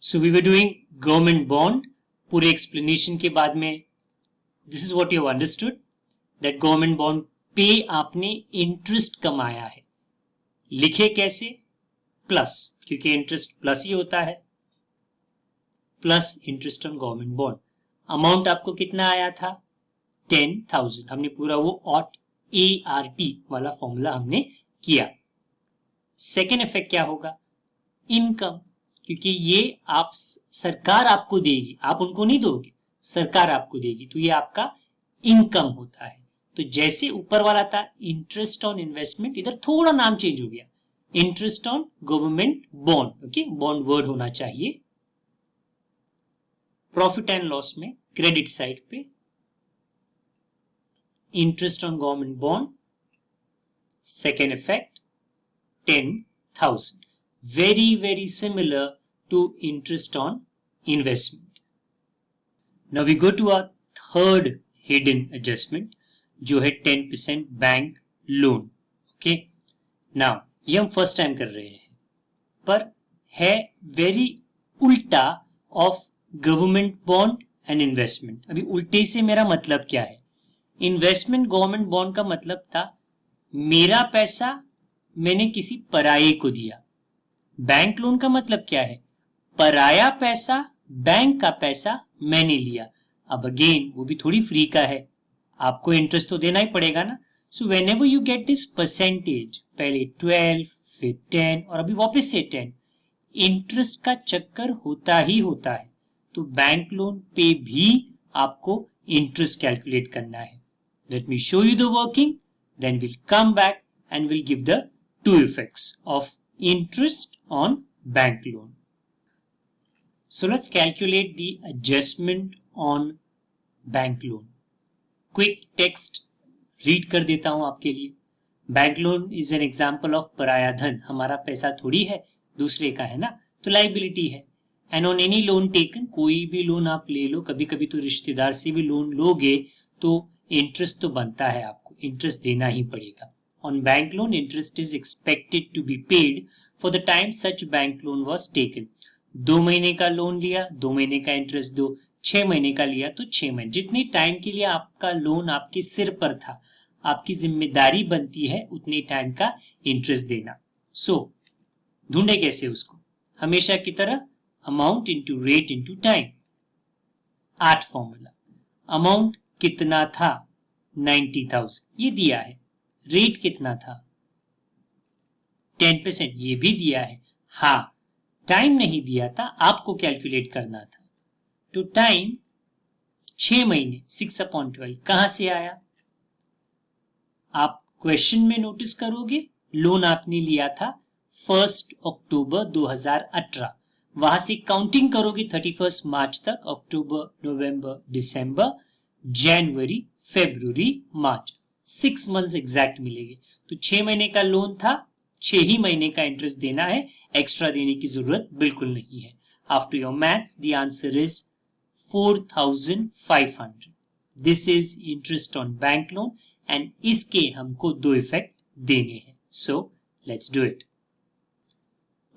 So we were doing government bond. पूरे एक्सप्लेनेशन के बाद में this is what you have understood, that government bond पे आपने इंटरेस्ट कमाया है. लिखे कैसे? प्लस, क्योंकि इंटरेस्ट प्लस ही होता है. Plus interest on government bond. Amount आपको कितना आया था? 10,000. हमने पूरा वो ART वाला फॉर्मूला हमने किया. सेकेंड इफेक्ट क्या होगा? इनकम. क्योंकि ये आप सरकार आपको देगी, आप उनको नहीं दोगे, सरकार आपको देगी. तो ये आपका इनकम होता है. तो जैसे ऊपर वाला था इंटरेस्ट ऑन इन्वेस्टमेंट, इधर थोड़ा नाम चेंज हो गया, interest on government bond. Okay, bond word होना चाहिए. प्रॉफिट एंड लॉस में क्रेडिट साइड पे interest on government bond, second effect 10,000. Very very similar to interest on investment. Now we go to a third hidden adjustment जो है 10% bank loan. Okay, now ये हम first time कर रहे हैं, पर है वेरी उल्टा of government bond and investment. अभी उल्टे से मेरा मतलब क्या है? इन्वेस्टमेंट गवर्नमेंट बॉन्ड का मतलब था मेरा पैसा मैंने किसी पराये को दिया. बैंक लोन का मतलब क्या है? पराया पैसा, बैंक का पैसा मैंने लिया. अब अगेन वो भी थोड़ी फ्री का है, आपको इंटरेस्ट तो देना ही पड़ेगा ना. So when ever you get this percentage, पहले 12 फिर 10 और अभी वापस से 10, इंटरेस्ट का चक्कर होता ही होता है. तो बैंक लोन पे भी आपको इंटरेस्ट कैलकुलेट करना है. Let me show you the working, then will come back and will give the two effects of interest on bank loan. So let's calculate the adjustment on bank loan. Quick text read कर देता हूं आपके लिए. Bank loan is an example of पराया धन. हमारा पैसा थोड़ी है, दूसरे का है ना, तो लाइबिलिटी है. And on any loan taken, कोई भी लोन आप ले लो, कभी कभी तो रिश्तेदार से भी लोन लोगे तो इंटरेस्ट तो बनता है, आपको इंटरेस्ट देना ही पड़ेगा. On bank loan, interest is expected to be paid for the time such bank loan was taken. 2 महीने का लोन लिया, 2 महीने का इंटरेस्ट दो. 6 महीने का लिया तो 6 महीने. जितने टाइम के लिए आपका लोन आपके सिर पर था, आपकी जिम्मेदारी बनती है उतने टाइम का इंटरेस्ट देना. सो ढूंढे कैसे उसको? हमेशा की तरह amount into rate into time. 8 formula. अमाउंट कितना था? 90,000, ये दिया है. रेट कितना था? 10%, ये भी दिया है. हाँ, टाइम नहीं दिया था, आपको कैलकुलेट करना था. तो टाइम 6 महीने, 6/12 कहां से आया? आप क्वेश्चन में नोटिस करोगे, लोन आपने लिया था 1 अक्टूबर 2018. वहां से काउंटिंग करोगे 31 मार्च तक, अक्टूबर, नवंबर, दिसंबर, जनवरी, फरवरी, मार्च, 6 मंथ्स एग्जैक्ट मिलेंगे. तो 6 महीने का लोन था, 6 ही महीने का इंटरेस्ट देना है, एक्स्ट्रा देने की जरूरत बिल्कुल नहीं है. After your maths the answer is 4,500. This is interest on bank loan and इसके हमको 2 इफेक्ट देने हैं. So let's do it.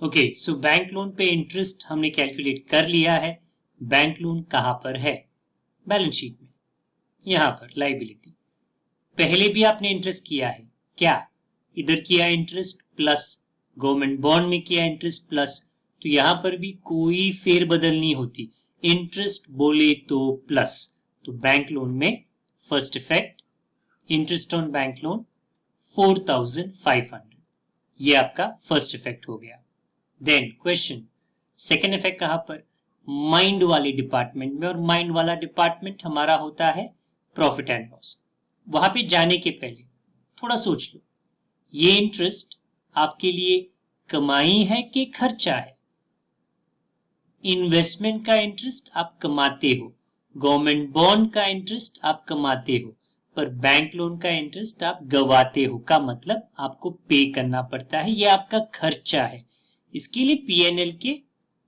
Okay, so bank loan पे इंटरेस्ट हमने कैलकुलेट कर लिया है. बैंक लोन कहां पर है? बैलेंस शीट में, यहां पर लाइबिलिटी. पहले भी आपने इंटरेस्ट किया है क्या? इधर किया इंटरेस्ट प्लस, गवर्नमेंट बॉन्ड में किया इंटरेस्ट प्लस, तो यहां पर भी कोई फेरबदल नहीं होती. इंटरेस्ट बोले तो प्लस. तो बैंक लोन में first effect, interest on bank loan 4,500, ये आपका फर्स्ट इफेक्ट हो गया. देन क्वेश्चन, सेकेंड इफेक्ट कहां पर? माइंड वाले डिपार्टमेंट में, और माइंड वाला डिपार्टमेंट हमारा होता है प्रॉफिट एंड लॉस. वहां पे जाने के पहले थोड़ा सोच लो, ये इंटरेस्ट आपके लिए कमाई है कि खर्चा है? इन्वेस्टमेंट का इंटरेस्ट आप कमाते हो, गवर्नमेंट बॉन्ड का इंटरेस्ट आप कमाते हो, पर बैंक लोन का इंटरेस्ट आप गवाते हो. का मतलब आपको पे करना पड़ता है, ये आपका खर्चा है. इसके लिए पीएनएल के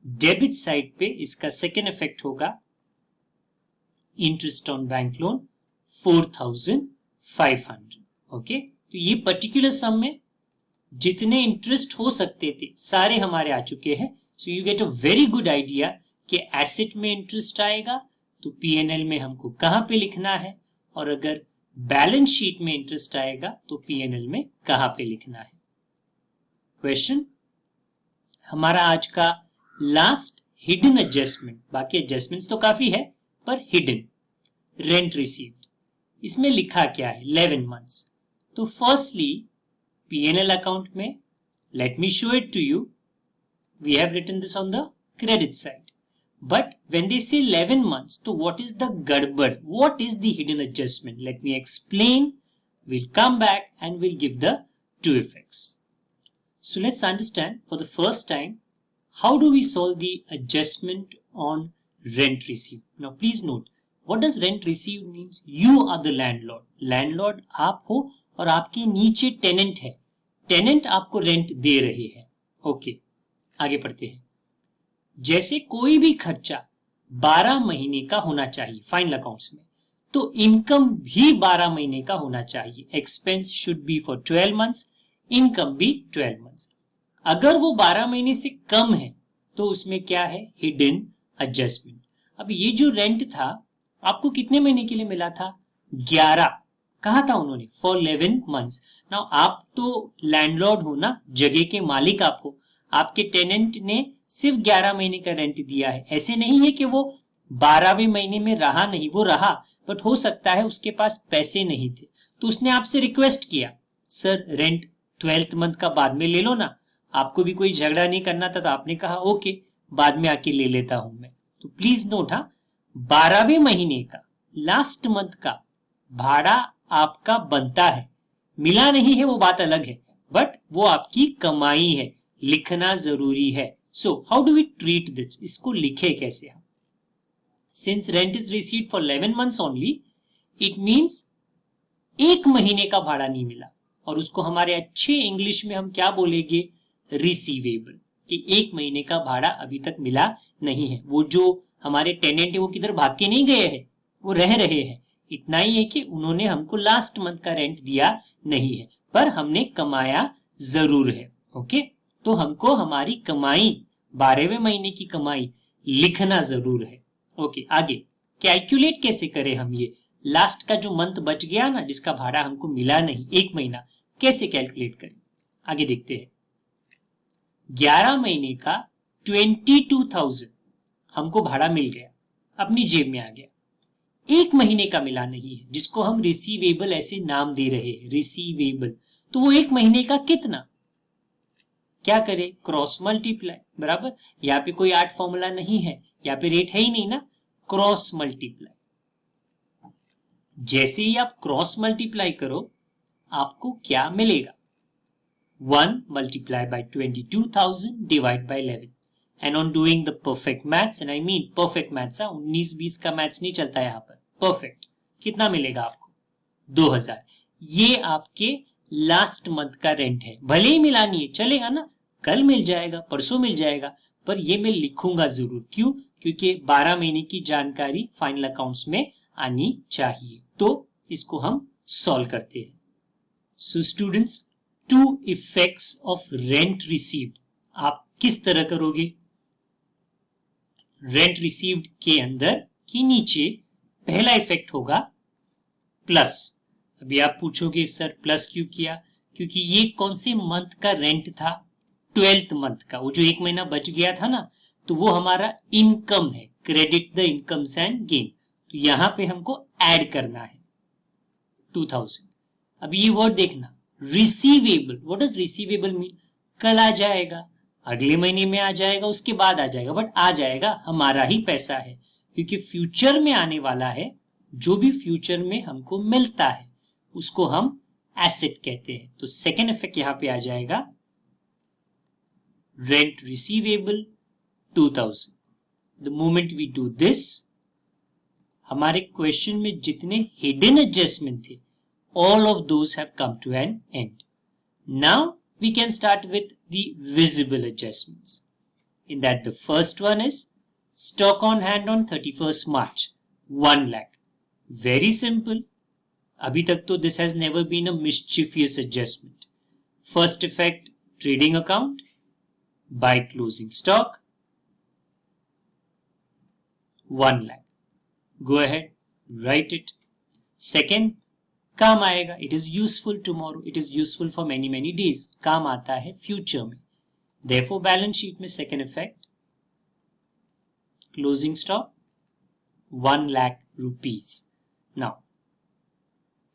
डेबिट साइड पे इसका सेकेंड इफेक्ट होगा interest on bank loan 4,500. Okay, तो ये पर्टिकुलर सम में जितने इंटरेस्ट हो सकते थे सारे हमारे आ चुके हैं. So you get a very good idea कि एसेट में इंटरेस्ट आएगा तो पीएनएल में हमको कहां पे लिखना है, और अगर बैलेंस शीट में इंटरेस्ट आएगा तो पीएनएल में कहां पे लिखना है. क्वेश्चन, हमारा आज का लास्ट हिडन एडजस्टमेंट, बाकी एडजस्टमेंट्स तो काफी है पर हिडन, रेंट रिसीव्ड. इसमें लिखा क्या है? 11 months. तो फर्स्टली पीएनएल अकाउंट में, let me show it to you, we have written this on the credit side. But when they say 11 months, तो what is the gadbad? What is the hidden adjustment? Let me explain. We'll come back and we'll give the two effects. So let's understand for the first time, how do we solve the adjustment on rent received? Now please note, what does rent received means? You are the landlord. Landlord आप हो और आपके नीचे tenant है. Tenant आपको rent दे रहे हैं. Okay, आगे पढ़ते हैं. जैसे कोई भी खर्चा 12 महीने का होना चाहिए फाइनल अकाउंट्स में, तो इनकम भी 12 महीने का होना चाहिए। Expense should be for 12 months, income भी 12 मंथ्स। अगर वो 12 महीने से कम है तो उसमें क्या है, हिडन एडजस्टमेंट। अब ये जो रेंट था आपको कितने महीने के लिए मिला था, 11। कहा था उन्होंने फॉर 11 मंथ्स। नाउ आप तो लैंडलॉर्ड हो ना, जगह के मालिक आप हो, आपके टेनेंट ने सिर्फ 11 महीने का रेंट दिया है। ऐसे नहीं है कि वो 12वें महीने में रहा नहीं, वो रहा, बट हो सकता है उसके पास पैसे नहीं थे, तो उसने आपसे रिक्वेस्ट किया सर रेंट 12th मंथ का बाद में ले लो ना। आपको भी कोई झगड़ा नहीं करना था, तो आपने कहा ओके बाद में आके ले लेता हूं मैं। तो प्लीज नोट, हाँ 12वें महीने का लास्ट मंथ का भाड़ा आपका बनता है, मिला नहीं है वो बात अलग है, बट वो आपकी कमाई है, लिखना जरूरी है। So how do we treat this, इसको लिखे कैसे हम। Since rent is received for 11 months only, it means एक महीने का भाड़ा नहीं मिला, और उसको हमारे अच्छे इंग्लिश में हम क्या बोलेंगे, रिसीवेबल, कि एक महीने का भाड़ा अभी तक मिला नहीं है। वो जो हमारे टेनेंट है वो किधर भाग के नहीं गए हैं, वो रह रहे हैं। इतना ही है कि उन्होंने हमको लास्ट मंथ का रेंट दिया नहीं है, पर हमने कमाया जरूर है। ओके, तो हमको हमारी कमाई 12वें महीने की कमाई लिखना जरूर है। ओके, आगे कैलकुलेट कैसे करें हम, ये लास्ट का जो मंथ बच गया ना जिसका भाड़ा हमको मिला नहीं, एक महीना, कैसे कैलकुलेट करें, आगे देखते हैं। 11 महीने का 22,000 हमको भाड़ा मिल गया, अपनी जेब में आ गया। एक महीने का मिला नहीं है, जिसको हम रिसीवेबल ऐसे नाम दे रहे हैं, रिसीवेबल। तो वो एक महीने का कितना, क्या करें, क्रॉस मल्टीप्लाई, बराबर। यहाँ पे कोई आर्ट फॉर्मूला नहीं है, यहाँ पे रेट है ही नहीं ना, क्रॉस मल्टीप्लाई। जैसे ही आप क्रॉस मल्टीप्लाई करो आपको क्या मिलेगा, 1 multiplied by 22,000 divided by 11, and on doing the perfect maths, and I mean perfect maths, 19-20 का मैथ्स नहीं चलता यहाँ पर, परफेक्ट, कितना मिलेगा आपको, 2000। ये आपके लास्ट मंथ का रेंट है, भले ही मिला नहीं है चलेगा ना, कल मिल जाएगा, परसों मिल जाएगा, पर ये मैं लिखूंगा जरूर। क्यों, क्योंकि 12 महीने की जानकारी फाइनल अकाउंट्स में आनी चाहिए। तो इसको हम सॉल्व करते हैं। So students, two effects of rent received आप किस तरह करोगे, रेंट रिसीव्ड के अंदर के नीचे पहला इफेक्ट होगा प्लस। अभी आप पूछोगे सर प्लस क्यों किया, क्योंकि ये कौन से मंथ का रेंट था, 12th मंथ का, वो जो एक महीना बच गया था ना, तो वो हमारा इनकम है, credit the incomes and gain, तो यहां पे हमको ऐड करना है 2000। अब ये वर्ड देखना, receivable, what does receivable mean, कल आ जाएगा, अगले महीने में आ जाएगा, उसके बाद आ जाएगा, बट आ जाएगा, हमारा ही पैसा है, क्योंकि फ्यूचर में आने वाला है। जो भी फ्यूचर में हमको मिलता है उसको हम एसेट कहते हैं। तो सेकेंड इफेक्ट यहां पे आ जाएगा, rent receivable 2000। The moment we do this, हमारे क्वेश्चन में जितने हिडन एडजस्टमेंट थे, all of those have come to an end. Now we can start with the visible adjustments. In that the first one is stock on hand on 31st March, 1 lakh. Very simple. Abhi tak to this has never been a mischievous adjustment. First effect, trading account, buy closing stock, 1 lakh. Go ahead, write it. Second, काम आएगा, it is useful tomorrow, it is useful for many many days, काम आता है future में। Therefore balance sheet में second effect, closing stock 1 lakh rupees. Now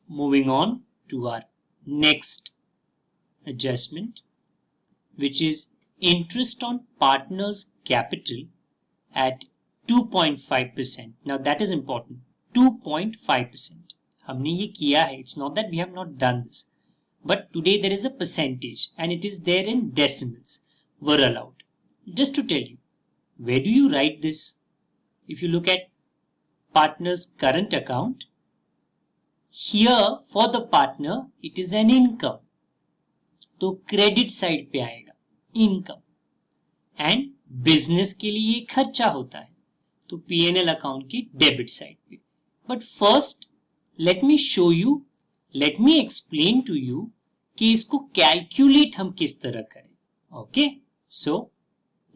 moving on to our next adjustment, which is interest on partners' capital at 2.5%. Now that is important, 2.5%. हमने ये किया है, it's not that we have not done this, but today there is a percentage and it is there in decimals were allowed. Just to tell you, where do you write this? If you look at partner's current account, here for the partner it is an income, तो credit side पे आएगा income, and business के लिए खर्चा होता है, तो P&L account की डेबिट साइड पे। But first let me show you, let me explain to you कि इसको कैलकुलेट हम किस तरह करें। Okay, so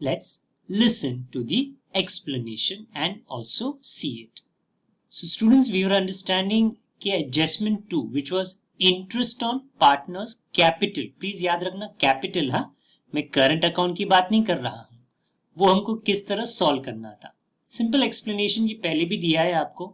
let's listen to the explanation and also see it. So students, we were understanding कि adjustment 2 which was interest on partners capital, please याद रखना capital, हाँ, मैं current account की बात नहीं कर रहा हूं, वो हमको किस तरह सॉल्व करना था। सिंपल एक्सप्लेनेशन ये पहले भी दिया है आपको।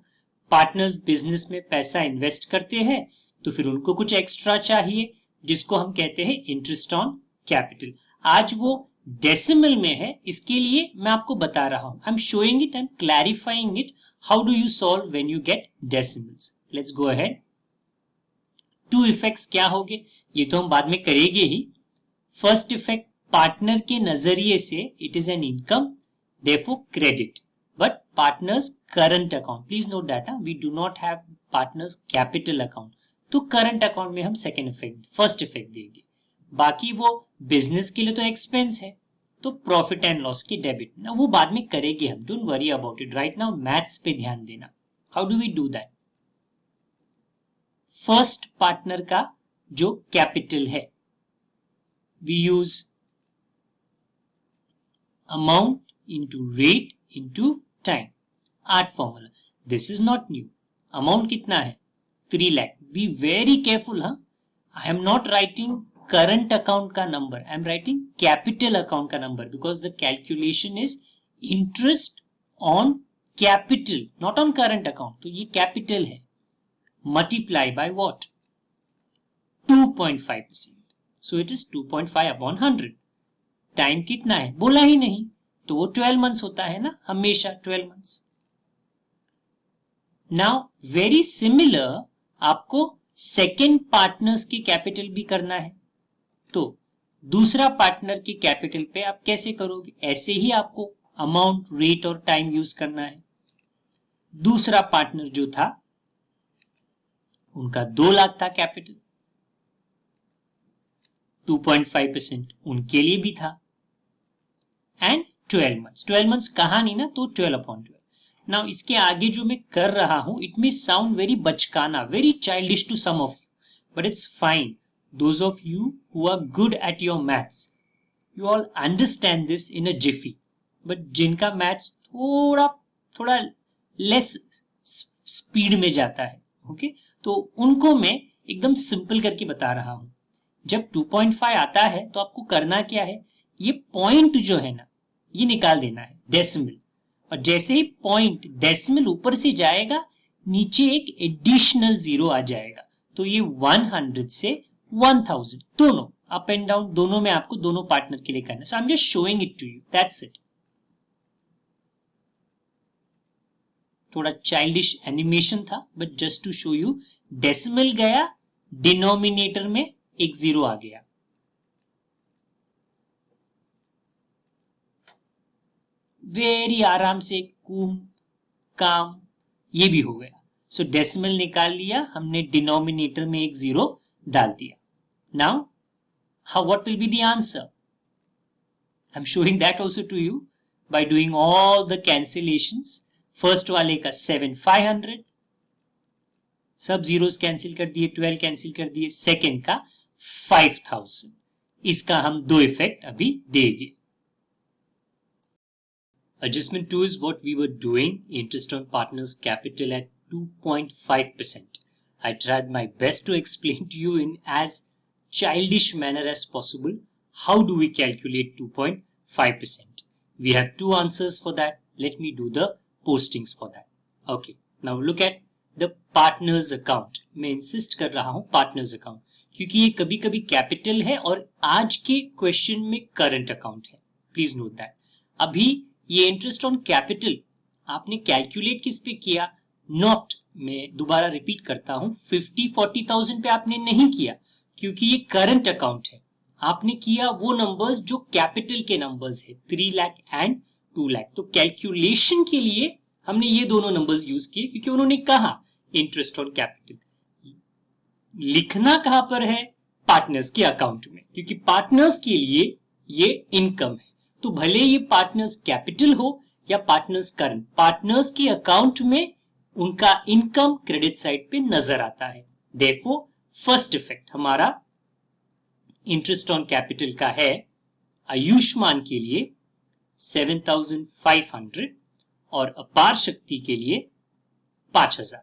पार्टनर्स बिजनेस में पैसा इन्वेस्ट करते हैं तो फिर उनको कुछ एक्स्ट्रा चाहिए जिसको हम कहते हैं इंटरेस्ट ऑन कैपिटल। आज वो डेसिमल में है, इसके लिए मैं आपको बता रहा हूं, I am showing it and clarifying it how do you solve when you get decimals. Let's go ahead. Two effects क्या होंगे ये तो हम बाद में करेंगे ही। फर्स्ट इफेक्ट, पार्टनर के नजरिए से it is an income, therefore credit, but partners current account, please note that we do not have partners capital account, तो करंट अकाउंट में हम सेकेंड इफेक्ट, फर्स्ट इफेक्ट देंगे। बाकी वो बिजनेस के लिए तो एक्सपेंस है, तो प्रॉफिट एंड लॉस की डेबिट ना, वो बाद में करेंगे हम, don't worry about it. Right now maths पे ध्यान देना। How do we do that? First partner का जो कैपिटल है, we use amount into rate into time, art formula. This is not new. Amount कितना है? 3 लाख। बी वेरी केयरफुल, हाँ, I am not writing current account का number, I am writing capital account का number, because the calculation is interest on capital, not on current account, तो ये capital है। Multiply by what? 2.5%, so it is 2.5 upon 100। Time कितना है बोला ही नहीं, तो वो 12 मंथ्स होता है ना, हमेशा 12 मंथ्स। नाउ वेरी सिमिलर आपको सेकेंड पार्टनर्स की कैपिटल भी करना है, तो दूसरा पार्टनर की कैपिटल पे आप कैसे करोगे? ऐसे ही आपको अमाउंट, रेट और टाइम यूज करना है। दूसरा पार्टनर जो था उनका 2 लाख था कैपिटल, 2.5% उनके लिए भी था, एंड 12 मंथ्स। 12 मंथ्स कहा नहीं ना, तो 12 अपॉन 12। नाउ इसके आगे जो मैं कर रहा हूं, इट मे साउंड वेरी बचकाना, very childish to some of you, but it's fine. Those of you who are good at your maths, you all understand this in a jiffy. But जिनका maths थोड़ा less speed में जाता है, okay? तो उनको मैं एकदम सिंपल करके बता रहा हूं। जब 2.5 आता है तो आपको करना क्या है, ये पॉइंट जो है ना, ये निकाल देना है, डेसिमल। और जैसे ही पॉइंट डेसिमल ऊपर से जाएगा, नीचे एक एडिशनल 0 आ जाएगा, तो ये 100 से 1000 दोनों अप एंड डाउन, दोनों में आपको दोनों पार्टनर के लिए करना है। So I am just showing it to you, that's it. थोड़ा चाइल्डिश एनिमेशन था, but just to show you. Decimal गया, डिनोमिनेटर में एक 0 आ गया। वेरी आराम से कूम काम ये भी हो गया। सो डेसिमल निकाल लिया हमने, डिनोमिनेटर में एक 0 डाल दिया। Now, what will be the answer? I'm showing that also to you by doing all the cancellations. First वाले का 7,500, सब जीरोस कैंसिल कर दिए, 12 कैंसिल कर दिए। सेकेंड का 5,000। इसका हम 2 इफेक्ट अभी देंगे। Adjustment 2 is what we were doing, interest on partners capital at 2.5%. I tried my best to explain to you in as childish manner as possible. How do we calculate 2.5%? We have 2 answers for that. Let me do the postings for that. Okay. Now look at the partners account. मैं insist कर रहा हूं partners account, क्योंकि ये कभी कभी capital है और आज के क्वेश्चन में करंट अकाउंट है। Please note that. अभी ये इंटरेस्ट ऑन कैपिटल आपने कैलकुलेट किस पे किया? नॉट, मैं दोबारा रिपीट करता हूं, 50-40,000 पे आपने नहीं किया, क्योंकि ये करंट अकाउंट है। आपने किया वो नंबर्स जो कैपिटल के नंबर्स है, 3 लाख एंड 2 लाख। तो कैलकुलेशन के लिए हमने ये दोनों नंबर्स यूज किए, क्योंकि उन्होंने कहा इंटरेस्ट ऑन कैपिटल। लिखना कहां पर है? पार्टनर्स के अकाउंट में, क्योंकि पार्टनर्स के लिए ये इनकम है। तो भले ये पार्टनर्स कैपिटल हो या पार्टनर्स करंट, पार्टनर्स की अकाउंट में उनका इनकम क्रेडिट साइड पे नजर आता है। देयरफॉर फर्स्ट इफेक्ट हमारा इंटरेस्ट ऑन कैपिटल का है आयुष्मान के लिए 7,500 और अपार शक्ति के लिए 5,000।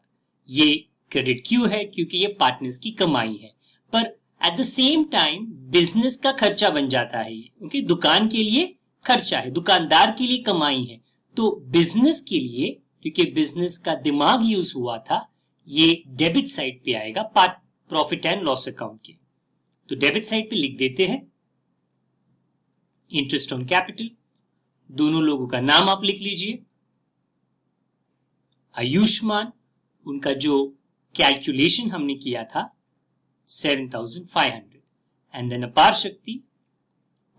ये क्रेडिट क्यों है? क्योंकि ये पार्टनर्स की कमाई है, पर at the same time business का खर्चा बन जाता है ये, क्योंकि दुकान के लिए खर्चा है, दुकानदार के लिए कमाई है। तो बिजनेस के लिए, क्योंकि बिजनेस का दिमाग यूज हुआ था, ये डेबिट साइड पे आएगा प्रॉफिट एंड लॉस अकाउंट के। तो डेबिट साइड पे लिख देते हैं इंटरेस्ट ऑन कैपिटल। दोनों लोगों का नाम आप लिख लीजिए। आयुष्मान, उनका जो कैलकुलेशन हमने किया था 7,500, एंड देन अपार शक्ति,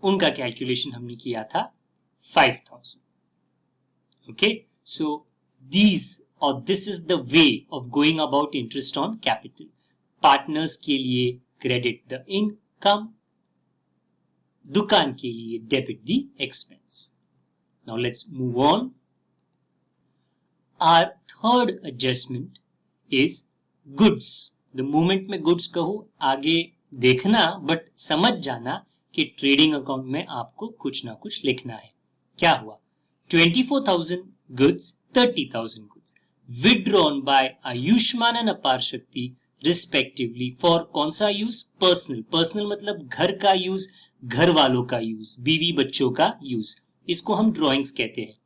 उनका कैलकुलेशन हमने किया था 5,000। Okay, so this is the way of going about interest on capital. Partners के लिए क्रेडिट द इनकम, दुकान के लिए debit the expense. Now let's move on. Our third adjustment is goods. The moment में goods कहो आगे देखना, but समझ जाना कि ट्रेडिंग अकाउंट में आपको कुछ ना कुछ लिखना है। क्या हुआ? 24,000 goods, 30,000 goods withdrawn by Ayushman and अपार शक्ति रिस्पेक्टिवली फॉर कौन सा यूज? पर्सनल। पर्सनल मतलब घर का यूज, घर वालों का यूज, बीवी बच्चों का यूज। इसको हम ड्रॉइंग्स कहते हैं।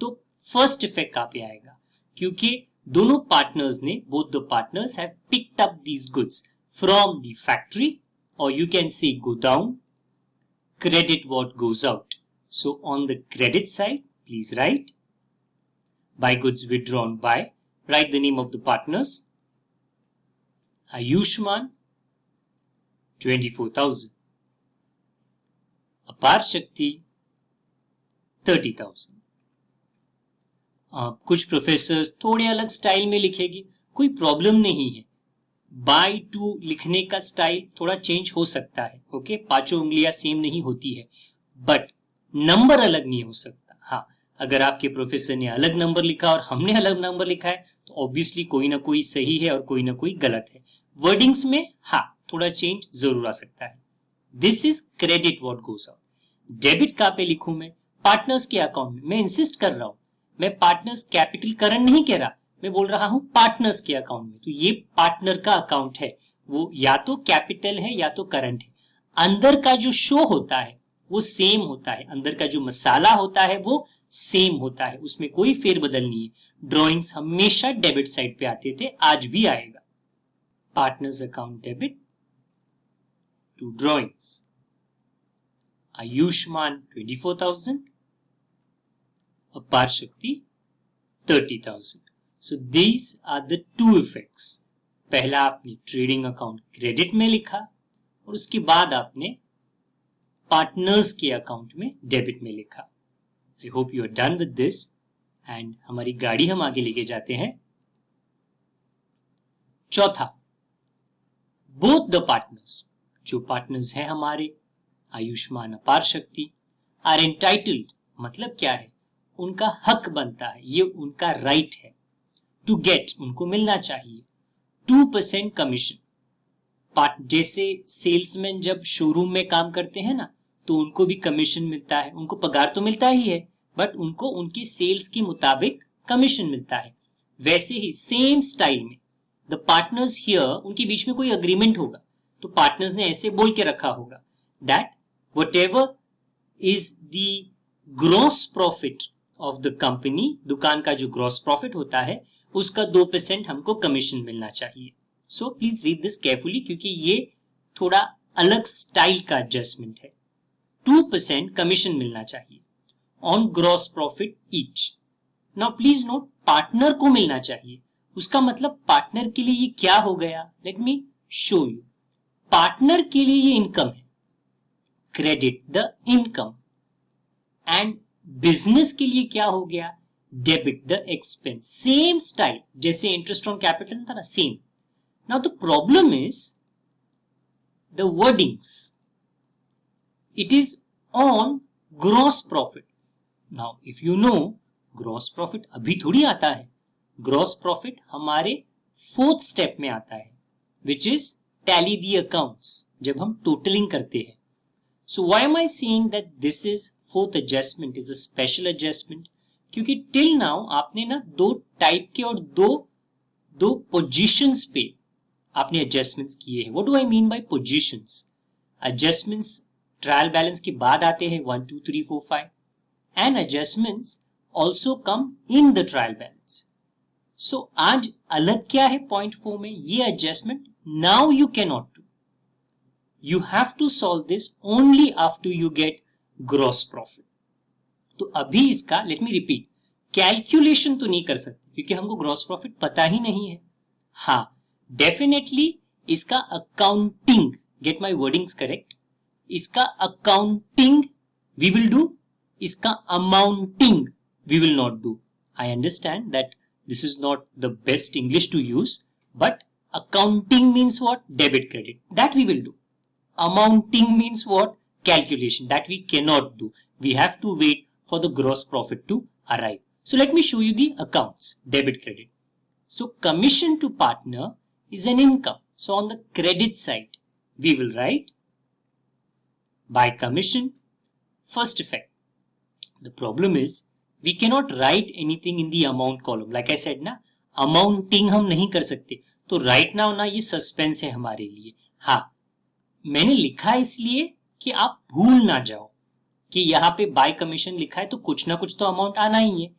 तो फर्स्ट इफेक्ट कहां पे आएगा? क्योंकि दोनों पार्टनर्स ने, both the partners have picked up these goods from the factory, और you can say godown, credit what goes out. So on the credit side please write by goods withdrawn by, write the name of the partners. Ayushmann 24,000, अपार शक्ति 30,000। कुछ professors थोड़े अलग style में लिखेगी, कोई problem नहीं है। बाय टू लिखने का स्टाइल थोड़ा चेंज हो सकता है। ओके, पांचों उंगलियां सेम नहीं होती है, बट नंबर अलग नहीं हो सकता। हाँ, अगर आपके प्रोफेसर ने अलग नंबर लिखा और हमने अलग नंबर लिखा है तो ऑब्वियसली कोई ना कोई सही है और कोई ना कोई गलत है। वर्डिंग्स में हाँ थोड़ा चेंज जरूर आ सकता है। This is credit what goes out. Debit कहां पे लिखूं मैं? पार्टनर्स के अकाउंट में। मैं इंसिस्ट कर रहा हूं, मैं पार्टनर्स कैपिटल करंट नहीं कह रहा, मैं बोल रहा हूं पार्टनर्स के अकाउंट में। तो ये पार्टनर का अकाउंट है, वो या तो कैपिटल है या तो करंट है। अंदर का जो शो होता है वो सेम होता है, अंदर का जो मसाला होता है वो सेम होता है, उसमें कोई फेरबदल नहीं है। ड्रॉइंग्स हमेशा डेबिट साइड पे आते थे, आज भी आएगा। Partners account debit to drawings. Ayushman 24,000, अपार शक्ति 30,000। So these are the two effects. पहला आपने ट्रेडिंग अकाउंट क्रेडिट में लिखा और उसके बाद आपने पार्टनर्स के अकाउंट में डेबिट में लिखा। I hope you are done with this, and हमारी गाड़ी हम आगे लेके जाते हैं। चौथा, बोथ द पार्टनर्स, जो पार्टनर्स हैं हमारे आयुष्मान अपार शक्ति, आर एंटाइटल्ड, मतलब क्या है? उनका हक बनता है, ये उनका राइट है। टू गेट, उनको मिलना चाहिए 2% कमीशन। जैसे सेल्समैन जब शोरूम में काम करते हैं ना, तो उनको भी कमीशन मिलता है। उनको पगार तो मिलता ही है, बट उनको उनकी सेल्स के मुताबिक कमीशन मिलता है। वैसे ही सेम स्टाइल में द पार्टनर्स हियर, उनके बीच में कोई अग्रीमेंट होगा, तो पार्टनर्स ने ऐसे बोल के रखा होगा that whatever is the gross profit of the company, दुकान का जो ग्रॉस प्रॉफिट होता है उसका 2% हमको कमीशन मिलना चाहिए। So please read this carefully, क्योंकि ये थोड़ा अलग स्टाइल का एडजस्टमेंट है। 2% कमीशन मिलना चाहिए on gross profit each. Now please note, partner को मिलना चाहिए, उसका मतलब पार्टनर के लिए ये क्या हो गया? Late me show you. Partner के लिए ये इनकम है, credit the income, and business के लिए क्या हो गया? Debit the expense. Same style जैसे इंटरेस्ट ऑन कैपिटल था ना, same. Now the problem is the wordings, it is on gross profit. Now if you know, gross profit अभी थोड़ी आता है, ग्रॉस प्रॉफिट हमारे 4th स्टेप में आता है, which is tally the accounts, जब हम टोटलिंग करते हैं. So why am I saying that this is 4th adjustment is a special adjustment? क्योंकि टिल नाउ आपने ना 2 टाइप के और दो पोजीशंस पे आपने एडजस्टमेंट्स किए हैं. What do I mean by positions? Adjustments trial balance के बाद आते हैं 1 2 3 4 5, and adjustments also come in the trial balance. So आज अलग क्या है पॉइंट 4 में? ये adjustment now you can not do, you have to solve this only after you get gross profit. तो अभी इसका लेट मी रिपीट, कैलकुलेशन तो नहीं कर सकते क्योंकि हमको ग्रॉस प्रॉफिट पता ही नहीं है. हाँ, डेफिनेटली इसका accounting, get my wordings correct, इसका अकाउंटिंग वी विल डू, इसका amounting we will not do. I understand that this is not the best English to use, but accounting means what? Debit credit. That we will do. Amounting means what? Calculation. That we cannot do. We have to wait for the gross profit to arrive. So let me show you the accounts. Debit credit. So commission to partner is an income. So on the credit side, we will write by commission, first effect. The problem is we cannot write anything in the amount column. Like I said ना, amounting हम नहीं कर सकते. तो right now ना ये suspense है हमारे लिए. हाँ, मैंने लिखा इसलिए कि आप भूल ना जाओ कि यहाँ पे बाय कमीशन लिखा है तो कुछ ना कुछ तो अमाउंट आना ही है.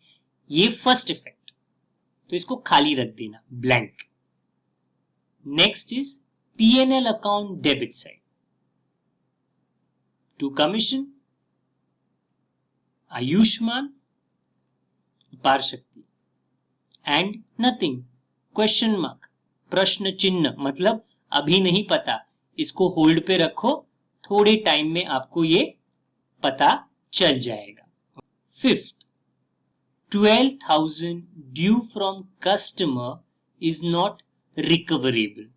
ये फर्स्ट इफेक्ट, तो इसको खाली रख देना, blank. Next is P&L account debit side. To commission Ayushmann, Aparshakti, and nothing, question mark, प्रश्न चिन्ह, मतलब अभी नहीं पता, इसको होल्ड पे रखो, थोड़े टाइम में आपको ये पता चल जाएगा. Fifth, 12,000 due from customer is not recoverable.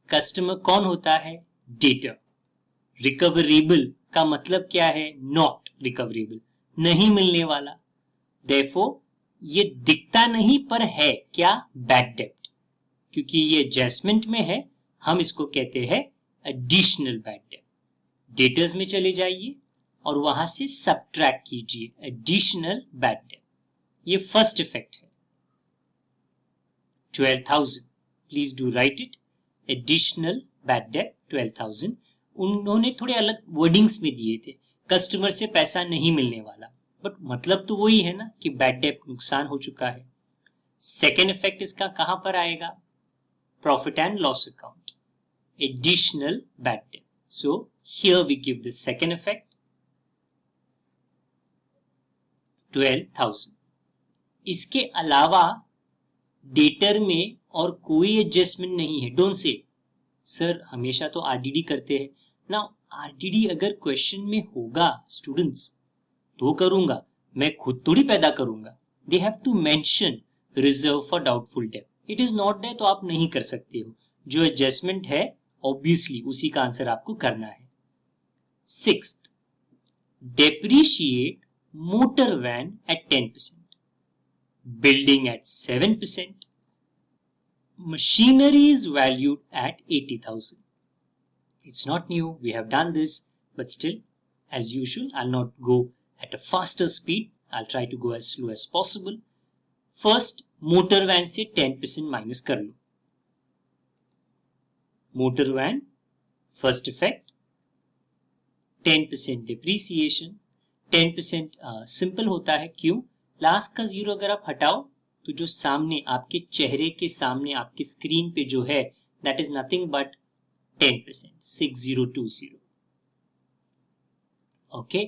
Customer कौन होता है? डेटर. रिकवरेबल का मतलब क्या है? नॉट रिकवरेबल, नहीं मिलने वाला. Therefore, ये दिखता नहीं पर है क्या? बैड डेप्ट. क्योंकि ये एडजस्टमेंट में है, हम इसको कहते हैं एडिशनल बैड डेप्ट. डेटर्स में चले जाइए और वहां से सबट्रैक्ट कीजिए एडिशनल बैड डेप्ट. ये फर्स्ट इफेक्ट है. 12,000, please do write it. Additional bad डेप्ट 12,000. उन्होंने थोड़े अलग वर्डिंग्स में दिए थे, कस्टमर से पैसा नहीं मिलने वाला, बट मतलब तो वही है ना कि बैड डेट नुकसान हो चुका है. सेकेंड इफेक्ट इसका कहां पर आएगा? Profit and loss account, additional bad debt. So here we give the second effect 12,000. इसके अलावा डेटर में और कोई एडजस्टमेंट नहीं है. डोंट से सर हमेशा तो आरडीडी करते हैं ना. आरडीडी अगर क्वेश्चन में होगा स्टूडेंट्स तो करूंगा, मैं खुद थोड़ी पैदा करूंगा. They have to mention reserve for doubtful debt. It is not there तो आप नहीं कर सकते हो. जो एडजस्टमेंट है ऑब्वियसली उसी का आंसर आपको करना है. Sixth, depreciate motor van at 10%, building at 7%, machinery is valued at 80,000. It's not new, we have done this, but still, as usual, I'll not go at a faster speed. I'll try to go as slow as possible. First, motor van से 10% minus कर लो. Motor van, first effect, 10% depreciation, 10% simple होता है. क्यों? Last का zero अगर आप हटाओ तो जो सामने आपके चेहरे के सामने आपके स्क्रीन पे जो है that is nothing but 10%, 6020. Okay.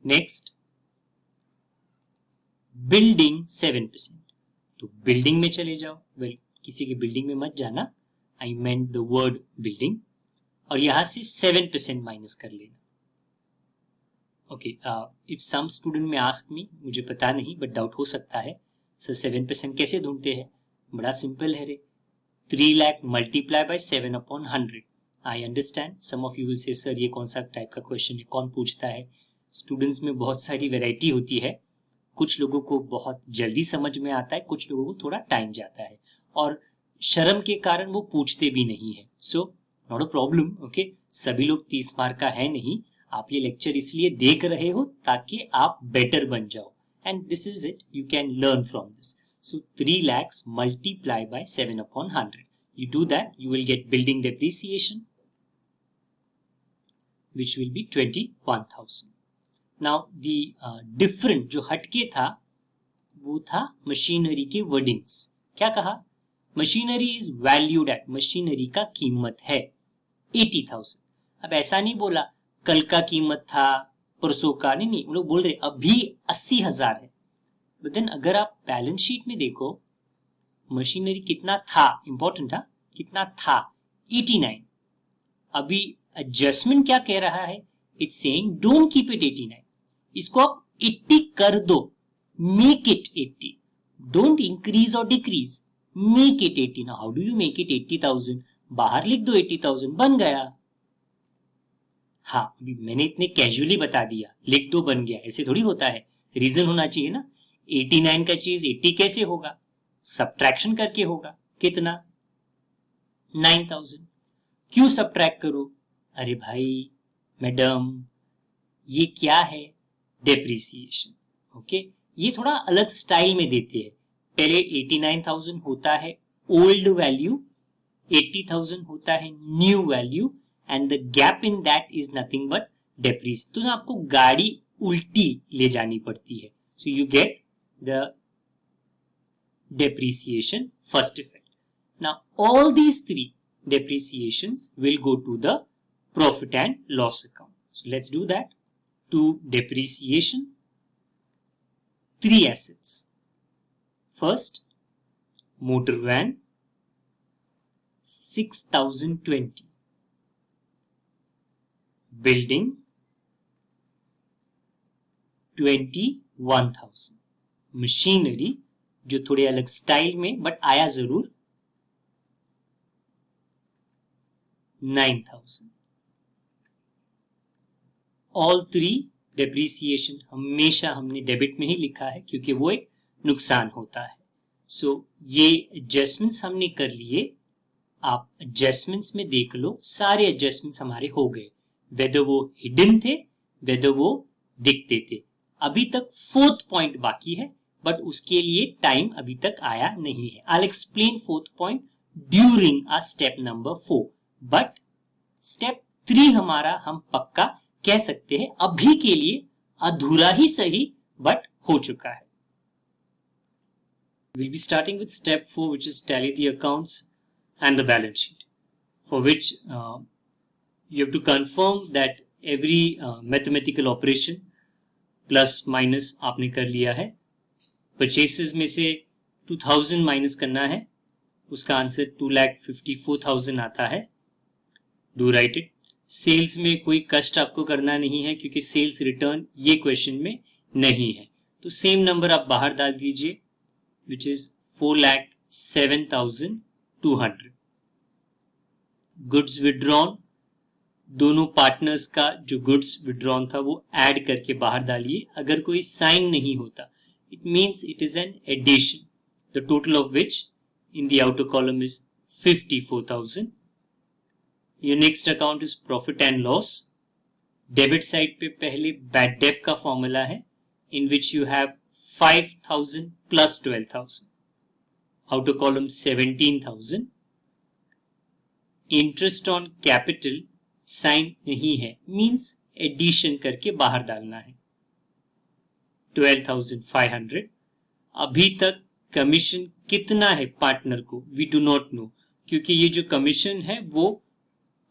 Next, building 7%. तो बिल्डिंग में चले जाओ. वेल, किसी की बिल्डिंग में मत जाना, आई मेंट द वर्ड बिल्डिंग, और यहां से 7% माइनस कर लेना. ओके, इफ सम स्टूडेंट में आस्क मी, मुझे पता नहीं बट डाउट हो सकता है, सर 7% कैसे ढूंढते हैं? बड़ा सिंपल है रे. 3 lakh multiply by 7/100. I understand some of you will say sir ये कौन सा टाइप का क्वेश्चन है, कौन पूछता है? स्टूडेंट्स में बहुत सारी वैरायटी होती है. कुछ लोगों को बहुत जल्दी समझ में आता है, कुछ लोगों को थोड़ा टाइम जाता है, और शर्म के कारण वो पूछते भी नहीं है. So not a problem. Okay, सभी लोग 30 मार्क का है नहीं. आप ये लेक्चर इसलिए देख रहे हो ताकि आप बेटर बन जाओ, and this is it. You can learn from this. So 3 lakhs multiply by 7 upon 100. You do that, you will get building depreciation, which will be 21,000. Now the different जो हटके था वो था मशीनरी के वर्डिंग्स. क्या कहा? Machinery is valued at, machinery का कीमत है 80,000. अब ऐसा नहीं बोला कल का कीमत था, परसों का, नहीं, वो लोग बोल रहे अभी 80,000 है. बट देन अगर आप बैलेंस शीट में देखो मशीनरी कितना था, इंपॉर्टेंट था, कितना था 89. अभी एडजस्टमेंट क्या कह रहा है? It's saying don't keep it 89, इसको आप 80 कर दो, मेक इट 80, डोंट इंक्रीज और decrease, make it 80. Now how do you make it 80,000? बाहर लिख दो 80,000, बन गया. हाँ, अभी मैंने इतने कैजुअली बता दिया, लिख दो बन गया, ऐसे थोड़ी होता है. रीजन होना चाहिए ना. 89 का चीज 80 कैसे होगा? सब्ट्रैक्शन करके होगा. कितना? 9,000. क्यों सब्ट्रैक्ट करो? अरे भाई मैडम ये क्या है? डेप्रिसिएशन. ओके, ये थोड़ा अलग स्टाइल में देते हैं. पहले 89,000 होता है ओल्ड वैल्यू, 80,000 होता है new value, and the gap in that is nothing but depreciation. तो ना आपको गाड़ी उल्टी ले जानी पड़ती है. So you get the depreciation first effect. Now all these three depreciations will go to the profit and loss account. So let's do that. To depreciation, 3 assets. First, motor van 6,020, building 21,000, machinery जो थोड़े अलग style में but आया जरूर 9,000. All 3 depreciation हमेशा हमने debit में ही लिखा है क्योंकि वो एक नुकसान होता है. सो ये एडजस्टमेंट्स हमने कर लिए. आप एडजस्टमेंट्स में देख लो, सारे एडजस्टमेंट्स हमारे हो गए, वेदर वो हिडन थे वेदर वो दिखते थे. अभी तक 4th पॉइंट बाकी है बट उसके लिए टाइम अभी तक आया नहीं है. I will explain 4th point during a step number 4. But step 3 हमारा हम पक्का कह सकते हैं अभी के लिए अधूरा ही सही बट हो चुका है. We'll be starting with step 4, which is tally the accounts and the balance sheet, for which you have to confirm that every mathematical operation plus minus आपने कर लिया है. परचेसेस में से 2000 माइनस करना है, उसका आंसर 2,54,000 आता है. Do write it. सेल्स में कोई कष्ट आपको करना नहीं है क्योंकि सेल्स रिटर्न ये क्वेश्चन में नहीं है. तो सेम नंबर आप बाहर डाल दीजिए, विच इज 4,07,200. गुड्स विड्रॉन, दोनों पार्टनर्स का जो गुड्स विड्रॉन था वो ऐड करके बाहर डालिए. अगर कोई साइन नहीं होता it means it is an addition, the total of which in the outer column is 54,000. Your next account is profit and loss. Debit side पे पहले बैड डेट का फॉर्मूला है in which you have 5,000 plus 12,000. Outer column 17,000. Interest on capital sign नहीं है, means addition करके बाहर डालना है 12,500. अभी तक कमीशन कितना है पार्टनर को वी डू नॉट नो, क्योंकि ये जो कमीशन है वो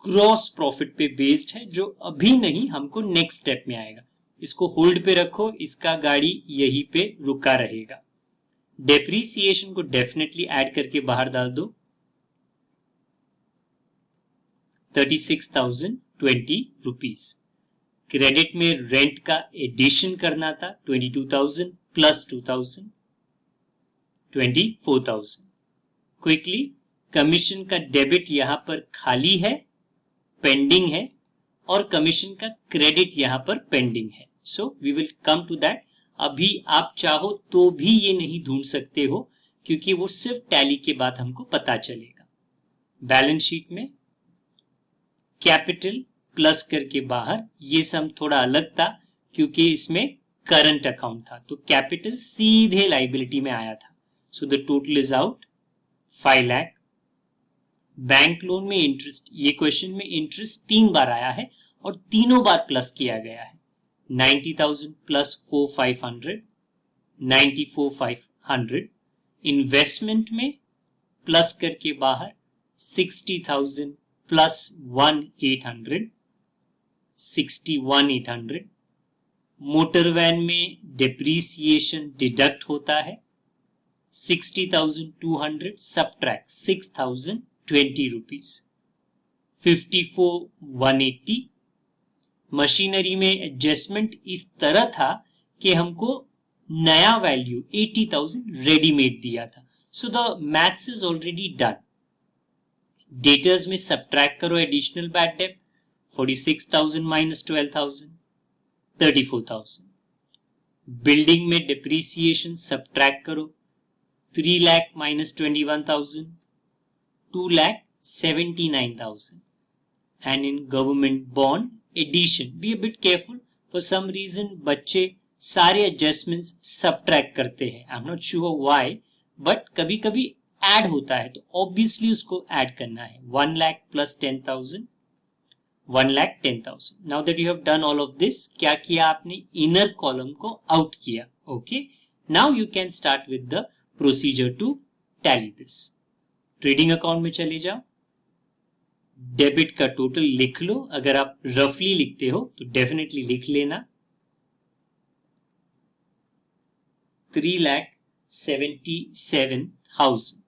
ग्रॉस प्रॉफिट पे बेस्ड है जो अभी नहीं, हमको नेक्स्ट स्टेप में आएगा. इसको होल्ड पे रखो, इसका गाड़ी यहीं पे रुका रहेगा. डेप्रिसिएशन को डेफिनेटली ऐड करके बाहर डाल दो, 36,020 रुपीज. क्रेडिट में रेंट का एडिशन करना था 22,000 प्लस 2,000, 24,000. क्विकली कमीशन का डेबिट यहां पर खाली है, पेंडिंग है, और कमीशन का क्रेडिट यहां पर पेंडिंग है. So we will come to that अभी आप चाहो तो भी ये नहीं ढूंढ सकते हो, क्योंकि वो सिर्फ टैली के बाद हमको पता चलेगा। बैलेंस शीट में कैपिटल प्लस करके बाहर, ये सम थोड़ा अलग था क्योंकि इसमें करंट अकाउंट था, तो कैपिटल सीधे लाइबिलिटी में आया था। So the total is out 5 lakh. Bank loan में इंटरेस्ट, ये क्वेश्चन में इंटरेस्ट 3 बार आया है और तीनों बार प्लस किया गया है। 90,000 प्लस 4,500, 94,500। इन्वेस्टमेंट में प्लस करके बाहर 60,000 प्लस 1,800, 61,800। मोटर वैन में डिप्रीसिएशन डिडक्ट होता है, 60,200 सब्ट्रैक्ट 6,020 रुपीज, 54,180। मशीनरी में एडजस्टमेंट इस तरह था कि हमको नया वैल्यू 80,000 रेडीमेड दिया था। So the maths is already done. Debtors में सब्ट्रैक्ट करो additional bad debt, 46,000 minus 12,000, 34,000। Building में डिप्रीसिएशन सब्ट्रैक्ट करो, 3 lakh minus 21,000, 2,79,000। And in government bond addition, be a bit careful, for some reason बच्चे सारे एडजस्टमेंट्स सब्ट्रैक्ट करते हैं। I am not sure why, but कभी कभी ऐड होता है तो ऑब्वियसली उसको ऐड करना है। 1 lakh plus 10,000, 1,10,000। Now that you have done all of this, क्या किया आपने? इनर कॉलम को आउट किया। Okay, now you can start with the procedure to tally this. Trading account में चले जाओ, डेबिट का टोटल लिख लो। अगर आप रफली लिखते हो तो डेफिनेटली लिख लेना, 3,77,000।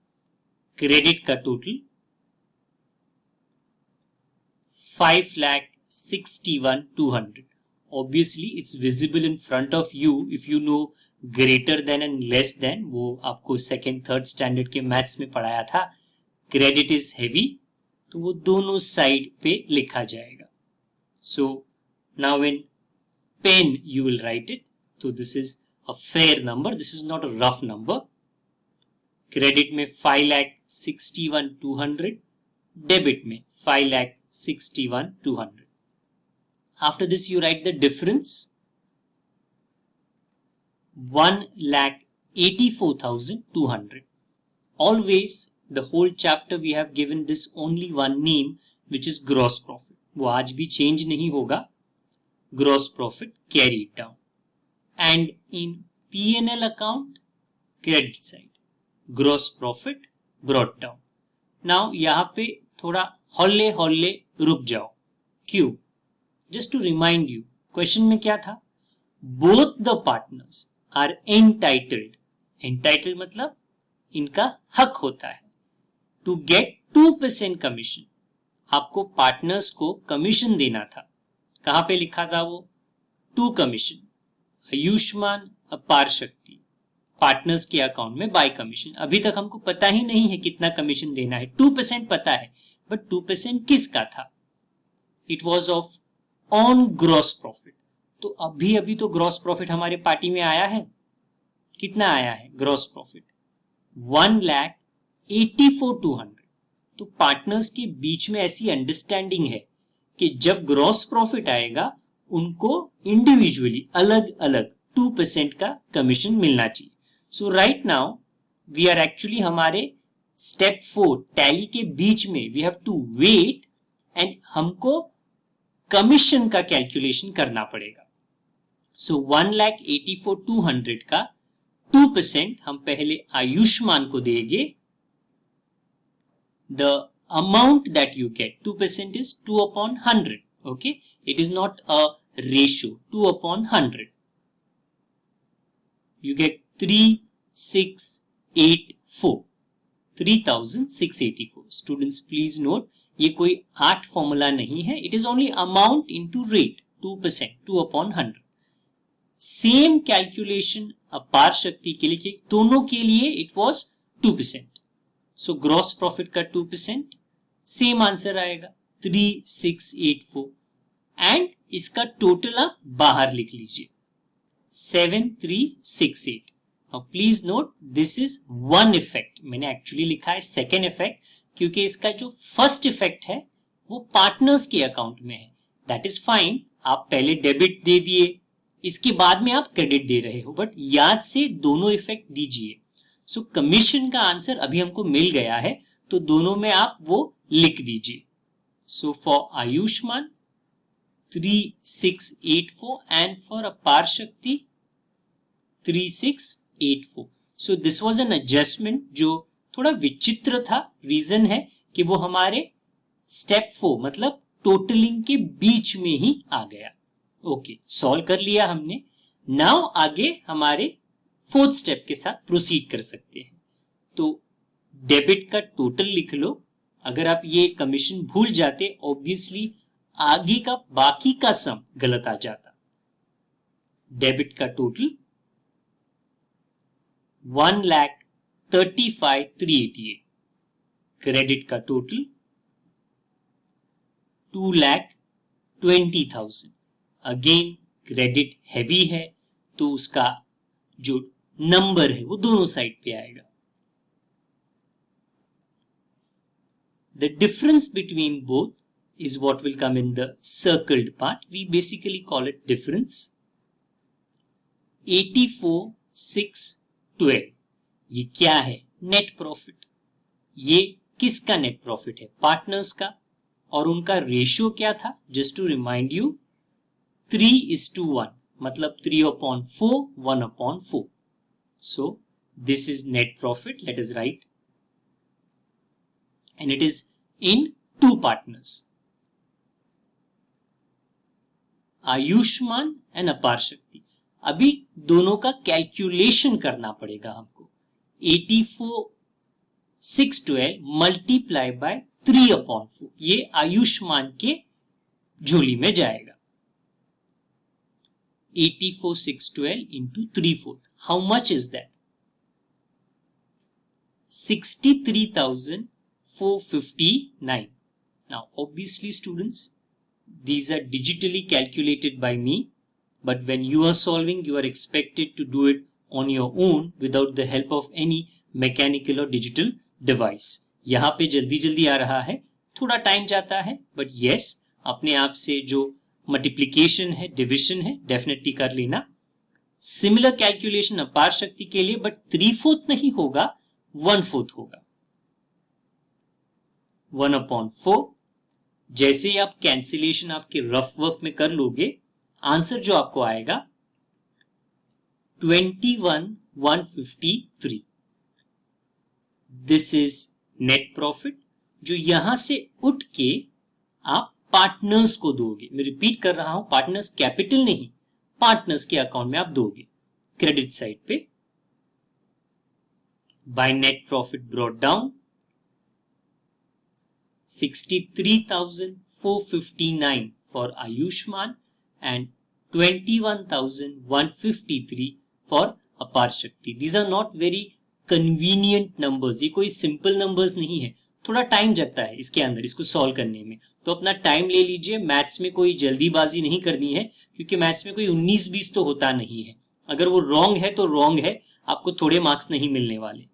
क्रेडिट का total 5,61,200. Obviously it's visible in front of you if you know greater than and less than, वो आपको सेकेंड थर्ड स्टैंडर्ड के मैथ्स में पढ़ाया था। क्रेडिट इज हेवी तो वो दोनों साइड पे लिखा जाएगा। So now in pen you will write it. तो this is a fair number, this is not a rough number. Credit में 5,61,200, डेबिट में 5,61,200. After this you write the difference, 1,84,200. Always the whole chapter we have given this only one name, which is gross profit. वो आज भी change नहीं होगा। Gross profit, carry it down. And in P&L account, credit side, gross profit brought down. Now यहाँ पे थोड़ा हौले हौले रुक जाओ। क्यों? Just to remind you, question में क्या था? Both the partners are entitled, entitled मतलब इनका हक होता है, टू गेट 2% कमीशन। आपको पार्टनर्स को कमीशन देना था। कहां पे लिखा था वो? 2 कमीशन, आयुष्मान अपार शक्ति, पार्टनर्स के अकाउंट में बाय कमीशन। अभी तक हमको पता ही नहीं है कितना कमीशन देना है। 2% पता है, बट 2% किसका था? It was of on gross profit. तो अभी तो ग्रॉस प्रॉफिट हमारे पार्टी में आया है। कितना आया है ग्रॉस प्रॉफिट? 1,84,200। तो पार्टनर्स के बीच में ऐसी अंडरस्टैंडिंग है कि जब ग्रॉस प्रॉफिट आएगा उनको इंडिविजुअली अलग अलग 2% का कमीशन मिलना चाहिए। So right now we are actually हमारे स्टेप 4 टैली के बीच में, we have to wait and हमको कमीशन का कैलकुलेशन करना पड़ेगा। सो 1,84,200 का 2% हम पहले आयुष्मान को देंगे। The amount that you get, 2% is 2/100. Okay, it is not a ratio, 2/100. You get 3,684. 3,684. Students, please note, ये कोई आर्ट फॉर्मूला नहीं है। It is only amount into rate, 2%, 2/100. Same calculation अपार शक्ति के लिए, दोनों के लिए it was 2%. So gross profit का 2%, सेम आंसर आएगा 3,684. एंड इसका टोटल आप बाहर लिख लीजिए, 7368. Now please note this is one effect. मैंने एक्चुअली लिखा है सेकेंड इफेक्ट क्योंकि इसका जो फर्स्ट इफेक्ट है वो पार्टनर्स के अकाउंट में है. That is fine. आप पहले डेबिट दे दिए, इसके बाद में आप क्रेडिट दे रहे हो, बट याद से दोनों इफेक्ट दीजिए. सो कमीशन का आंसर अभी हमको मिल गया है, तो दोनों में आप वो लिख दीजिए. So for Ayushman 3684 and for Apar Shakti 3684. So this was an adjustment जो थोड़ा विचित्र था. रीजन है कि वो हमारे स्टेप 4 मतलब टोटलिंग के बीच में ही आ गया. ओके, सॉल्व कर लिया हमने. नाउ आगे हमारे फोर्थ स्टेप के साथ प्रोसीड कर सकते हैं. तो डेबिट का टोटल लिख लो. अगर आप ये कमीशन भूल जाते ऑब्वियसली आगे का बाकी का सम गलत आ जाता. डेबिट का टोटल 1,35,388. क्रेडिट का टोटल 2,20,000. अगेन क्रेडिट हैवी है तो उसका जो नंबर है वो दोनों साइड पे आएगा. The difference between both is what will come in the circled part. We basically call it difference. 84,612. ये क्या है? Net profit. ये किसका नेट प्रॉफिट है? पार्टनर्स का. और उनका रेशियो क्या था? जस्ट टू रिमाइंड यू 3:1 मतलब 3/4 1/4. So this is net profit. Let us write. And it is in two partners, Ayushman and अपार शक्ति. अभी दोनों का कैलकुलेशन करना पड़ेगा हमको. 84,612 मल्टीप्लाई बाय 3/4 ये आयुष्मान के झोली में जाएगा. 84,612 into 3/4. How much is that? 63,459. Now obviously students, these are digitally calculated by me, but when you are solving you are expected to do it on your own without the help of any mechanical or digital device. यहाँ पे जल्दी जल्दी आ रहा है, थोड़ा time जाता है, but yes अपने आप से जो मल्टीप्लिकेशन है डिविजन है डेफिनेटली कर लेना. सिमिलर कैलकुलेशन अपार शक्ति के लिए, बट 3/4 नहीं होगा 1/4 होगा. 1/4. जैसे ही आप कैंसिलेशन आपके रफ वर्क में कर लोगे, आंसर जो आपको आएगा 21,153. दिस इज नेट प्रॉफिट जो यहां से उठ के आप पार्टनर्स को दोगे. मैं रिपीट कर रहा हूं, पार्टनर्स कैपिटल नहीं, पार्टनर्स के अकाउंट में आप दोगे क्रेडिट साइड पे. By net profit brought down 63,459 for Ayushman and 21,153 for Apar Shakti. These are not very convenient numbers. ये कोई सिंपल नंबर्स नहीं है, थोड़ा टाइम लगता है इसके अंदर इसको सॉल्व करने में. तो अपना टाइम ले लीजिए. मैथ्स में कोई जल्दीबाजी नहीं करनी है क्योंकि मैथ्स में कोई 19-20 तो होता नहीं है. अगर वो रॉन्ग है तो रॉन्ग है, आपको थोड़े मार्क्स नहीं मिलने वाले.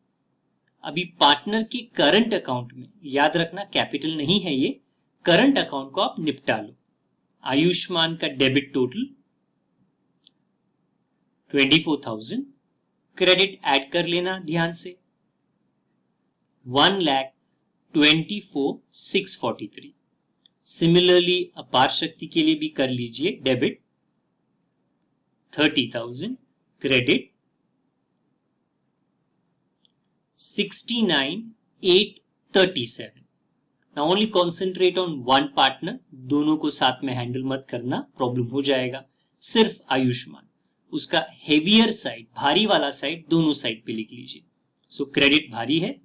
अभी पार्टनर के करंट अकाउंट में याद रखना कैपिटल नहीं है ये, करंट अकाउंट को आप निपटा लो. आयुष्मान का डेबिट टोटल 24,000. क्रेडिट ऐड कर लेना ध्यान से 1,24,643. सिमिलरली अपार शक्ति के लिए भी कर लीजिए. Debit 30,000, credit 69,837. Now only concentrate on one partner. दोनों को साथ में हैंडल मत करना, प्रॉब्लम हो जाएगा. सिर्फ आयुष्मान, उसका हेवियर साइड भारी वाला साइड दोनों साइड पे लिख लीजिए. सो क्रेडिट भारी है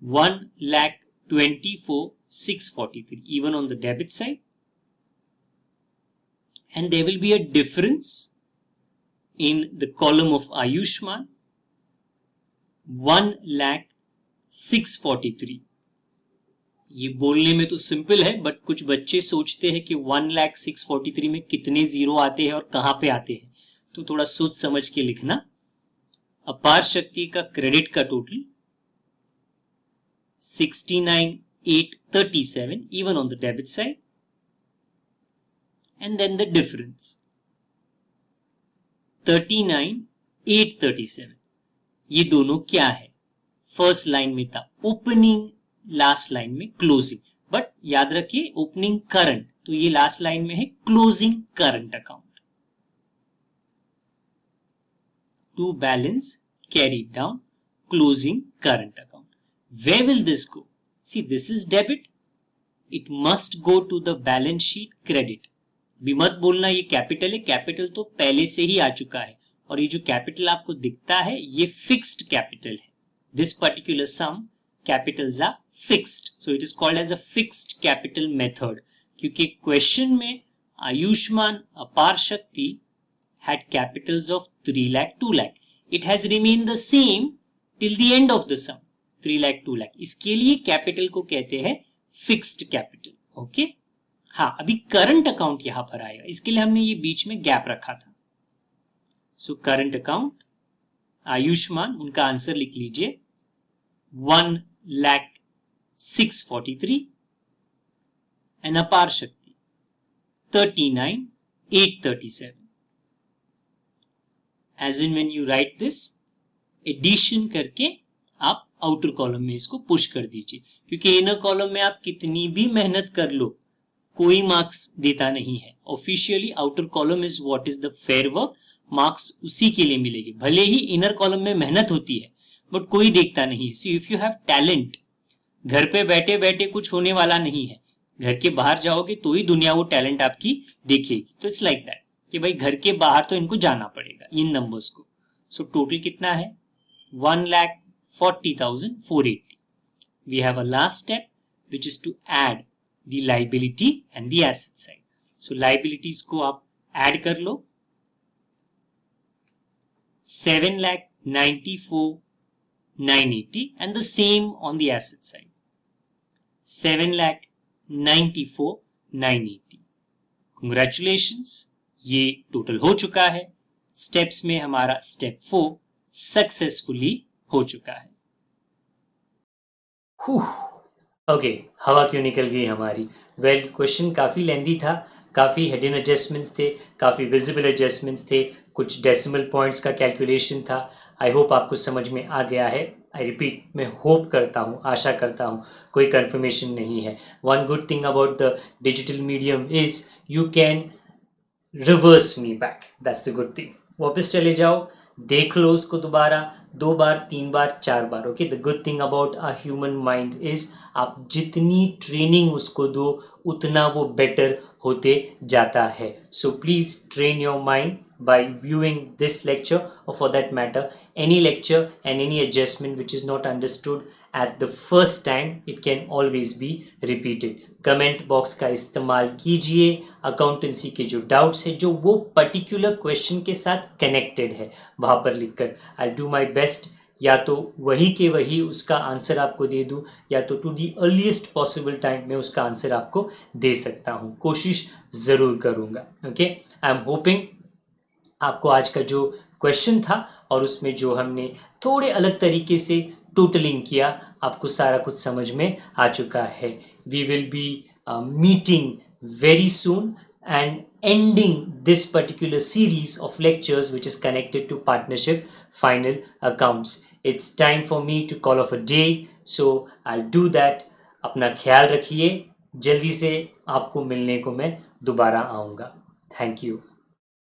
1,24,643 even on the debit side, and there will be a difference in the column of Ayushman 1,06,43. ये बोलने में तो सिंपल है, बट कुछ बच्चे सोचते हैं कि 1,06,43 में कितने जीरो आते हैं और कहां पे आते हैं, तो थोड़ा सोच समझ के लिखना। अपार शक्ति का क्रेडिट का total 69,837 even on the debit side, and then the difference 39,837। ये दोनों क्या है? फर्स्ट लाइन में था ओपनिंग, लास्ट लाइन में क्लोजिंग, बट याद रखिए ओपनिंग करंट, तो ये लास्ट लाइन में है closing current account. To balance carry down closing current account. Where will this go? See, this is debit. It must go to the balance sheet credit. अभी मत बोलना ये कैपिटल है, capital तो पहले से ही आ चुका है, और ये जो कैपिटल आपको दिखता है ये फिक्स्ड कैपिटल है। This particular sum capitals are fixed, so it is called as a fixed capital method. क्योंकि क्वेश्चन में आयुष्मान अपार शक्ति had capitals of 3 lakh 2 lakh. It has remained the same till the end of the sum, 3 lakh 2 lakh. इसके लिए capital को कहते हैं fixed capital. Okay, हाँ, अभी करंट अकाउंट यहां पर आएगा, इसके लिए हमने ये बीच में गैप रखा था। सो करंट अकाउंट आयुष्मान, उनका आंसर लिख लीजिए 1,06,43 एंड अपार शक्ति 39,837। As in when you write this, addition करके आप आउटर कॉलम में इसको पुश कर दीजिए, क्योंकि इनर कॉलम में आप कितनी भी मेहनत कर लो कोई मार्क्स देता नहीं है। Officially outer column is what is the fair work, marks उसी के लिए मिलेगी। भले ही इनर कॉलम में मेहनत होती है बट कोई देखता नहीं है। So if you have talent, घर पे बैठे बैठे कुछ होने वाला नहीं है, घर के बाहर जाओगे तो ही दुनिया वो टैलेंट आपकी देखेगी। तो इट्स लाइक दैट कि भाई घर के बाहर तो इनको जाना पड़ेगा इन नंबर्स को। सो टोटल कितना है? 1,40,480. We have a last step which is to add the liability and the asset side. So liabilities को आप add कर लो, 7,94,980 and the same on the asset side, 7,94,980. Congratulations, ये टोटल हो चुका है। स्टेप्स में हमारा स्टेप 4 सक्सेसफुली हो चुका है। ओके, हवा क्यों निकल गई हमारी। वेल, क्वेश्चन काफ़ी लेंदी था, काफ़ी हेडिन एडजस्टमेंट्स थे, काफ़ी विजिबल एडजस्टमेंट्स थे, कुछ डेसिमल पॉइंट्स का कैलकुलेशन था। आई होप आपको समझ में आ गया है। आई रिपीट, मैं होप करता हूँ, आशा करता हूँ, कोई कंफर्मेशन नहीं है। One good thing about the digital medium is you can reverse me back, that's the good thing. वापस चले जाओ, देख लो उसको दोबारा 2 बार 3 बार 4 बार। Okay, the good thing about a human mind is आप जितनी ट्रेनिंग उसको दो उतना वो बेटर होते जाता है। So please train your mind by viewing this lecture, or for that matter any lecture and any adjustment which is not understood at the first time, it can always be repeated. Comment box का इस्तेमाल कीजिए। Accountancy के जो doubts है, जो वो particular question के साथ कनेक्टेड है, वहाँ पर लिखकर आई डू माई बेस्ट, या तो वही के वही उसका आंसर आपको दे दूं, या तो to the earliest possible time में उसका आंसर आपको दे सकता हूँ। कोशिश ज़रूर करूँगा। ओके, आई एम होपिंग आपको आज का जो क्वेश्चन था और उसमें जो हमने थोड़े अलग तरीके से टोटलिंग किया, आपको सारा कुछ समझ में आ चुका है। We will be meeting very soon and ending this particular series of lectures which is connected to partnership final accounts. It's time for me to call off a day, so I'll do that. अपना ख्याल रखिए, जल्दी से आपको मिलने को मैं दोबारा आऊँगा। Thank you.